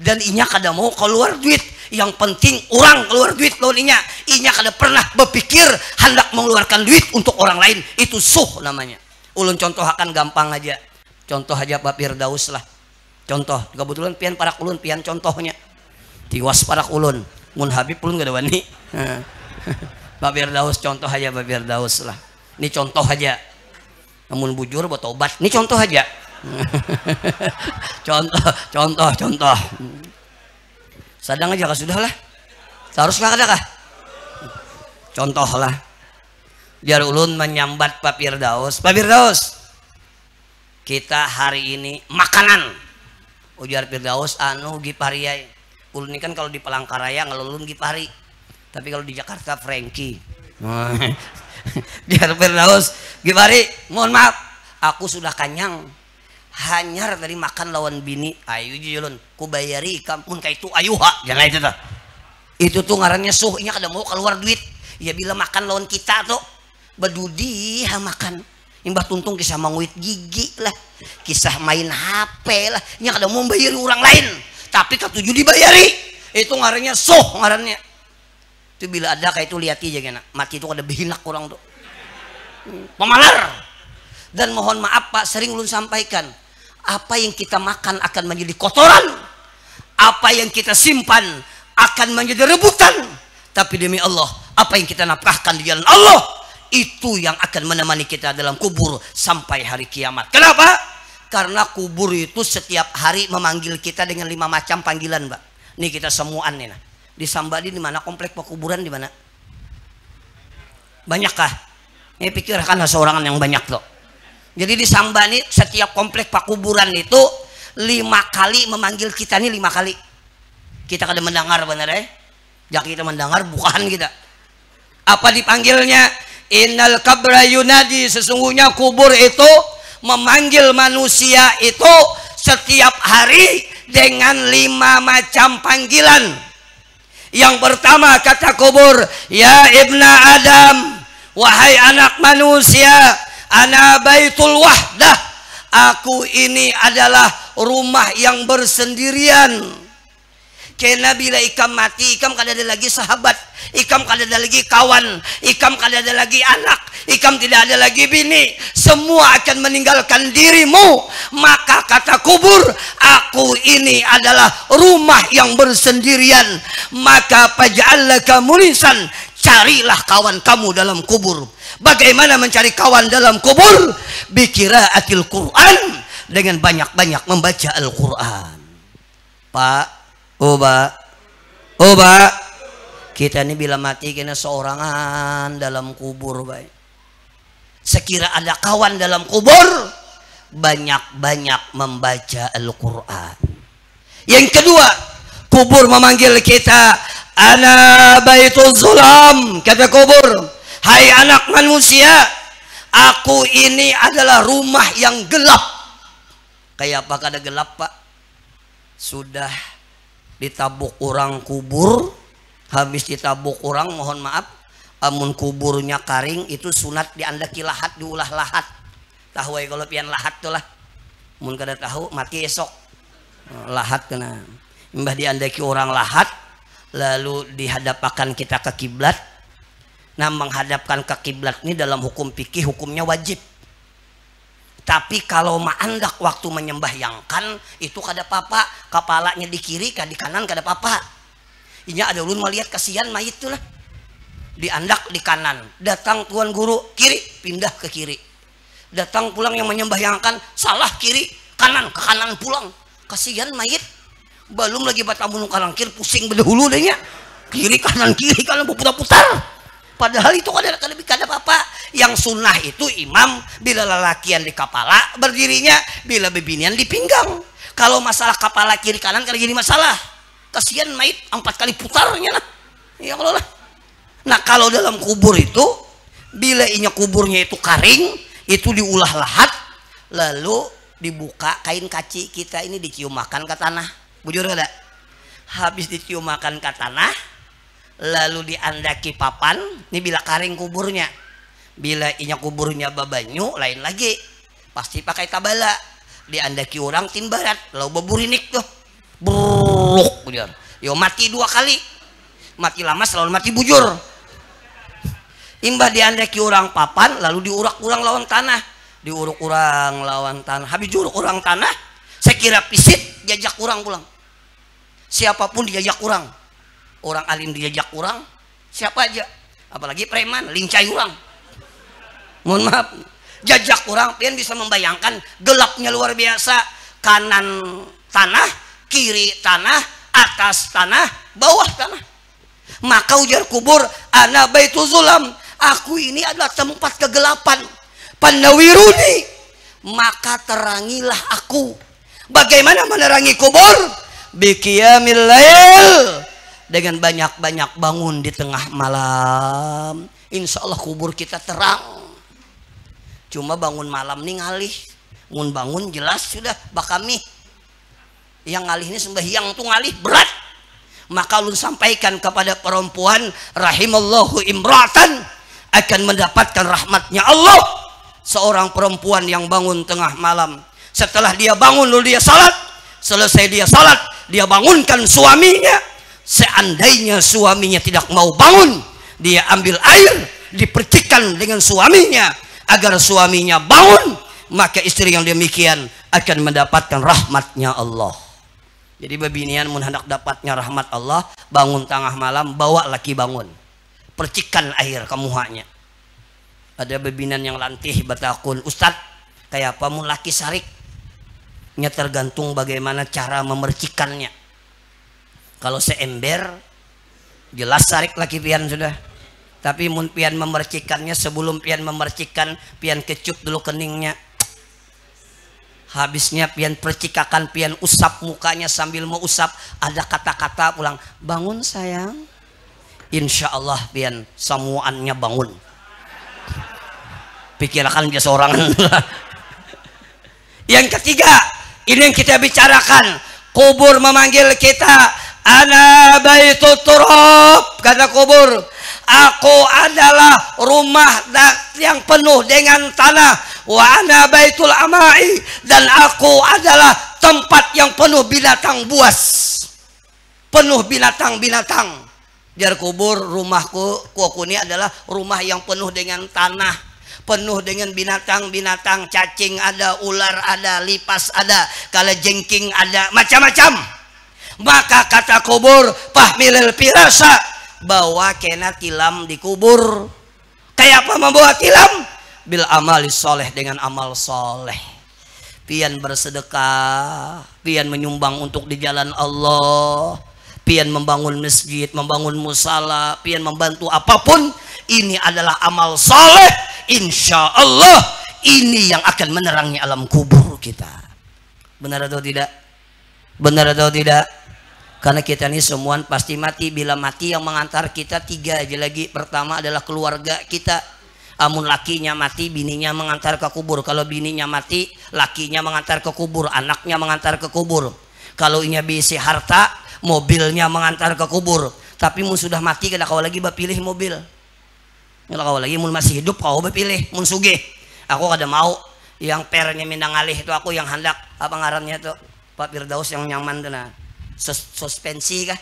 Dan inya kada mau keluar duit, yang penting orang keluar duit lawan inya kada pernah berpikir hendak mengeluarkan duit untuk orang lain. Itu suh namanya. Ulun contoh akan gampang aja, contoh aja Pak Firdaus lah. Contoh kebetulan pian parak ulun, pian contohnya tiwas parak ulun, mun Habib ulun kada wani. Pak Firdaus contoh aja, Pak Firdaus lah. Ini contoh aja. Namun bujur buat obat. Ini contoh aja. contoh. Sadang aja kah sudah lah. Seharusnya ada kah? Contoh lah. Biar ulun menyambat Pak Firdaus. Pak Firdaus, kita hari ini makanan. Ujar Firdaus, anu gipariai. Ulun ini kan kalau di Palangkaraya ngelulun gipari. Tapi kalau di Jakarta Frankie. Biar Firdaus, gipari, mohon maaf, aku sudah kenyang. Hanyar dari makan lawan bini. Ayo julun, ku bayari kampun kayak itu ayuha. Jangan itu tuh. Itu tuh ngarannya suh. Inya kada mau keluar duit. Ya bila makan lawan kita tuh bedudi ha makan. Imbah tuntung kisah manguit gigi lah, kisah main HP lah. Inya kada mau bayari orang lain, tapi katuju dibayari. Itu ngarannya suh ngarannya. Itu bila ada kayak itu lihat aja kena mati itu kada behinak orang tuh. Pemalar. Dan mohon maaf Pak, sering ulun sampaikan, apa yang kita makan akan menjadi kotoran, apa yang kita simpan akan menjadi rebutan. Tapi demi Allah, apa yang kita nafkahkan di jalan Allah, itu yang akan menemani kita dalam kubur sampai hari kiamat. Kenapa? Karena kubur itu setiap hari memanggil kita dengan 5 macam panggilan, Mbak. Nih kita semuaan nih, nah. Di Sambadi di mana komplek pekuburan di mana? Banyakkah? Ini pikirkanlah seorangan yang banyak loh. Jadi di Sambani setiap komplek pakuburan itu 5 kali memanggil kita nih, 5 kali. Kita kada mendengar benar Jak kita mendengar bukan kita. Apa dipanggilnya? Innal kabra yunadi, sesungguhnya kubur itu memanggil manusia itu setiap hari dengan 5 macam panggilan. Yang pertama kata kubur, ya ibna Adam, wahai anak manusia, ana baitul wahdah, aku ini adalah rumah yang bersendirian. Karena bila ikam mati, ikam kada ada lagi sahabat, ikam kada ada lagi kawan, ikam kada ada lagi anak, ikam tidak ada lagi bini, semua akan meninggalkan dirimu. Maka kata kubur, aku ini adalah rumah yang bersendirian. Maka faj'alaka munisan, carilah kawan kamu dalam kubur. Bagaimana mencari kawan dalam kubur? Biqiraatil Quran, dengan banyak-banyak membaca Al-Quran. Pak, Oba, kita ini bila mati kena seorangan dalam kubur, baik. Sekira ada kawan dalam kubur, banyak-banyak membaca Al-Quran. Yang kedua, kubur memanggil kita, ana baitul zulam, kata kubur, hai anak manusia, Aku ini adalah rumah yang gelap. Kayak apa kada gelap, Pak? Sudah ditabuk orang kubur, habis ditabuk orang, mohon maaf, amun kuburnya karing itu sunat diandaki lahat, diulah lahat. Tahu ya kalau pian lahat tuh lah. Mun kada tahu mati esok. Lahat kena. Mbah diandaki orang lahat, lalu dihadapkan kita ke kiblat. Nah, menghadapkan ke kiblat ini dalam hukum fikih hukumnya wajib. Tapi kalau maandak waktu menyembahyangkan itu kada apa-apa, kepalanya di kiri, di kanan kada apa-apa. Inya ada ulun melihat kasihan mayit tuh lah. Diandak di kanan, datang tuan guru kiri, pindah ke kiri. Datang pulang yang menyembahyangkan salah kiri, kanan, ke kanan pulang. Kasihan mayit. Belum lagi batamun kalangkir pusing berdahulu dehnya. Kiri kanan berputar-putar. Padahal itu kada apa-apa. Yang sunnah itu imam bila lelakian di kepala berdirinya, bila bebinian di pinggang. Kalau masalah kepala kiri kanan kada jadi masalah. Kasihan mayit 4 kali putarnya lah. Ya Allah lah. Nah, kalau dalam kubur itu bila inya kuburnya itu karing, itu diulah lahat, lalu dibuka kain kaci kita ini dicium makan ke tanah. Bujur kada? Habis dicium makan ke tanah, lalu diandaki papan. Ini bila karing kuburnya. Bila inya kuburnya babanyu, lain lagi. Pasti pakai tabala. Diandaki orang tin barat, lalu baburinik tuh. Bruk, bujur. Yo mati 2 kali. Mati lama selalu mati bujur. Imbah diandaki orang papan, lalu diurak orang lawan tanah. Diuruk orang lawan tanah. Habis diuruk orang tanah, saya kira pisit, diajak orang pulang. Siapapun diajak orang. Orang alim diajak orang, siapa aja. Apalagi preman, lincai orang. Mohon maaf, jajak orang, pian bisa membayangkan gelapnya luar biasa. Kanan tanah, kiri tanah, atas tanah, bawah tanah. Maka ujar kubur, ana baitu zulam, aku ini adalah tempat kegelapan. Panawiruni, maka terangilah aku. Bagaimana menerangi kubur? Biqiyamil lail, dengan banyak-banyak bangun di tengah malam. Insya Allah kubur kita terang. Cuma bangun malam nih ngalih, mun bangun jelas sudah bakami. Yang ngalih ini sembahyang tuh ngalih berat. Maka ulun sampaikan kepada perempuan, rahimallahu imra'atan, akan mendapatkan rahmatnya Allah. Seorang perempuan yang bangun tengah malam, setelah dia bangun lalu dia salat, selesai dia salat, dia bangunkan suaminya. Seandainya suaminya tidak mau bangun, dia ambil air, dipercikan dengan suaminya agar suaminya bangun, maka istri yang demikian akan mendapatkan rahmatnya Allah. Jadi babinian mun hendak dapatnya rahmat Allah, bangun tengah malam, bawa laki bangun, percikan air ke muhanya. Ada babinian yang lantih batakun, Ustad, kayak apa mun laki sarik? Nya tergantung bagaimana cara memercikannya. Kalau seember, jelas sarik laki pian sudah. Tapi mun pian memercikannya, sebelum pian memercikan, pian kecup dulu keningnya. Habisnya pian percikakan, pian usap mukanya sambil mau usap, ada kata-kata pulang, bangun sayang. Insya Allah pian semuanya bangun. Pikirkan dia seorang. Yang ketiga, ini yang kita bicarakan, kubur memanggil kita. Ana baitu turab, kata kubur, aku adalah rumah yang penuh dengan tanah. Wa ana baitul amai, dan aku adalah tempat yang penuh binatang buas, penuh binatang-binatang. Jar kubur, rumahku ini adalah rumah yang penuh dengan tanah, penuh dengan binatang-binatang. Cacing ada, ular ada, lipas ada, kalajengking ada, macam-macam. Maka kata kubur, pahmilil pirasa, bawa kena tilam di kubur. Kayak apa membawa tilam? Bil amali soleh, dengan amal soleh. Pian bersedekah, pian menyumbang untuk di jalan Allah, pian membangun masjid, membangun musala, pian membantu apapun. Ini adalah amal soleh. Insya Allah ini yang akan menerangi alam kubur kita. Benar atau tidak? Benar atau tidak? Karena kita ini semua pasti mati. Bila mati yang mengantar kita 3 aja lagi. Pertama adalah keluarga kita. Amun lakinya mati, bininya mengantar ke kubur. Kalau bininya mati, lakinya mengantar ke kubur, anaknya mengantar ke kubur. Kalau inya bisi harta, mobilnya mengantar ke kubur. Tapi mun sudah mati, kada kau lagi bapilih mobil. Kalau kau lagi mun masih hidup, kau bapilih mun sugih. Aku kada mau yang pernya mindang alih itu, aku yang hendak apa ngarannya tuh Pak Firdaus yang nyaman tuh nah. Suspensi kah?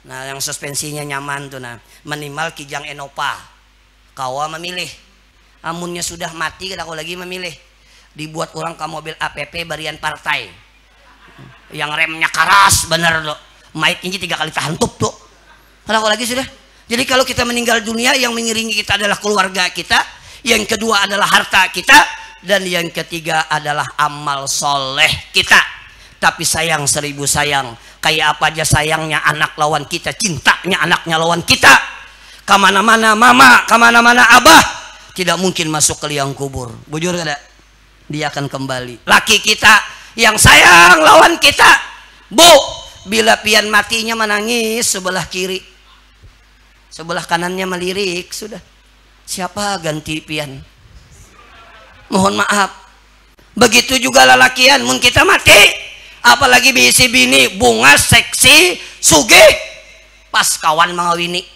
Nah, yang suspensinya nyaman tuh nah. Minimal kijang Enopa. Kau memilih. Amunnya sudah mati, kada kau lagi memilih. Dibuat orang ke mobil APP barian partai. Yang remnya keras bener tuh. Mic ini 3 kali tahantup tuh. Kada kau lagi sudah. Jadi kalau kita meninggal dunia, yang mengiringi kita adalah keluarga kita, yang kedua adalah harta kita, dan yang ketiga adalah amal soleh kita. Tapi sayang 1000 sayang, kayak apa aja sayangnya anak lawan kita, cintanya anaknya lawan kita. Kemana-mana mama, kemana-mana abah, tidak mungkin masuk ke liang kubur. Bujur kada? Dia akan kembali. Laki kita yang sayang lawan kita, bu, bila pian matinya menangis sebelah kiri, sebelah kanannya melirik, sudah. Siapa ganti pian? Mohon maaf. Begitu juga lelakian, mun kita mati, apalagi bisi bini bunga seksi sugih, pas kawan mengawini,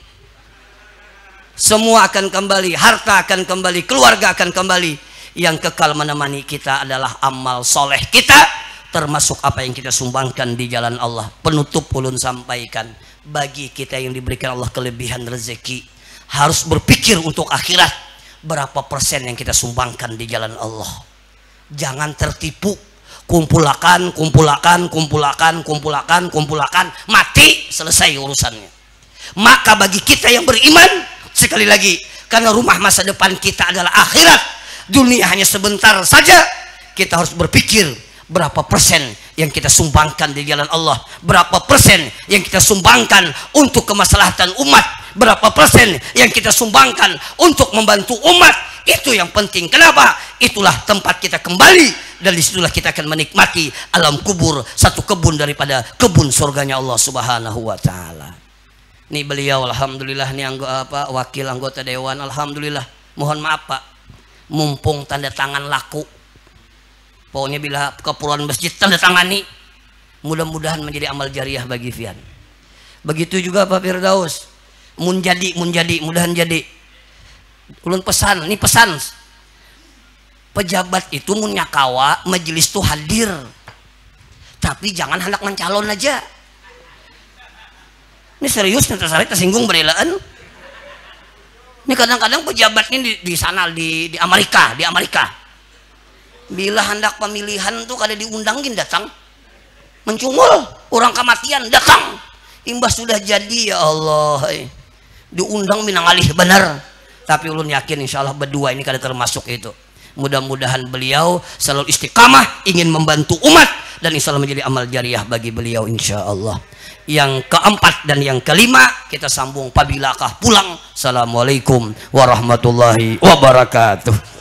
semua akan kembali, harta akan kembali, keluarga akan kembali. Yang kekal menemani kita adalah amal soleh kita, termasuk apa yang kita sumbangkan di jalan Allah. Penutup ulun sampaikan, bagi kita yang diberikan Allah kelebihan rezeki, harus berpikir untuk akhirat. Berapa persen yang kita sumbangkan di jalan Allah. Jangan tertipu. Kumpulakan, mati, selesai urusannya. Maka bagi kita yang beriman, sekali lagi, karena rumah masa depan kita adalah akhirat, dunia hanya sebentar saja, kita harus berpikir berapa persen yang kita sumbangkan di jalan Allah, berapa persen yang kita sumbangkan untuk kemaslahatan umat, berapa persen yang kita sumbangkan untuk membantu umat. Itu yang penting. Kenapa? Itulah tempat kita kembali, dan disitulah kita akan menikmati alam kubur, satu kebun daripada kebun surganya Allah Subhanahu wa Ta'ala. Nih beliau alhamdulillah, nih wakil anggota dewan, alhamdulillah. Mohon maaf Pak, mumpung tanda tangan laku, pokoknya bila keperluan masjid tanda tangani, mudah-mudahan menjadi amal jariah bagi Fian. Begitu juga Pak Firdaus, mun jadi, mudahan jadi. Ulun pesan, ini pesan, pejabat itu mun nyakawa majelis tuh hadir, tapi jangan hendak mencalon aja. Ini serius, nanti saya tersinggung berelaan. Ini kadang-kadang pejabat ini di sana di Amerika, bila hendak pemilihan tuh kada diundangin datang, mencungul orang kematian datang, imbas sudah jadi ya Allah, diundang minang alih benar. Tapi ulun yakin insya Allah berdua ini kada termasuk itu. Mudah-mudahan beliau selalu istiqamah ingin membantu umat, dan insya Allah menjadi amal jariah bagi beliau insya Allah. Yang keempat dan yang kelima kita sambung pabilakah pulang. Assalamualaikum warahmatullahi wabarakatuh.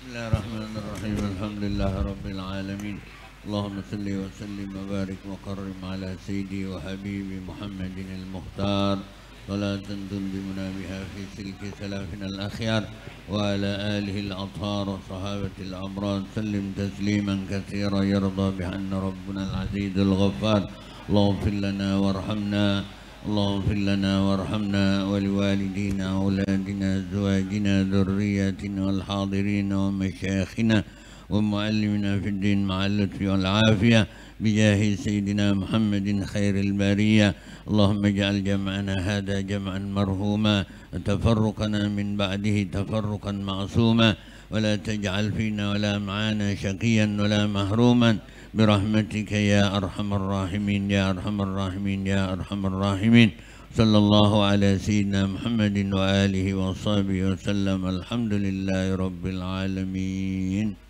Bismillahirrahmanirrahim. Alhamdulillah rabbil alamin. Allahumma salli wa sallim wa barik wa karrim ala sayyidi wa habibi Muhammadin al-Mukhtar, salatan tundimuna biha fi silki salafina al-akhyar wa ala alihi al-athhar wa sahabati al-abrar. Sallim tasliman katsira yarda bihanna rabbuna al-aziz al-ghaffar. Allahumma ighfir lana warhamna, اللهم اغفر لنا وارحمنا ولوالدينا أولادنا أزواجنا ذرياتنا والحاضرين ومشايخنا ومعلمنا في الدين مع اللطف والعافية بجاه سيدنا محمد خير البرية. اللهم اجعل جمعنا هذا جمعا مرحوما وتفرقنا من بعده تفرقا معصوما ولا تجعل فينا ولا معانا شقيا ولا محروما برحمتك يا أرحم الراحمين يا أرحم الراحمين يا أرحم الراحمين. صلى الله على سيدنا محمد وآله وصحبه وسلم. الحمد لله رب العالمين.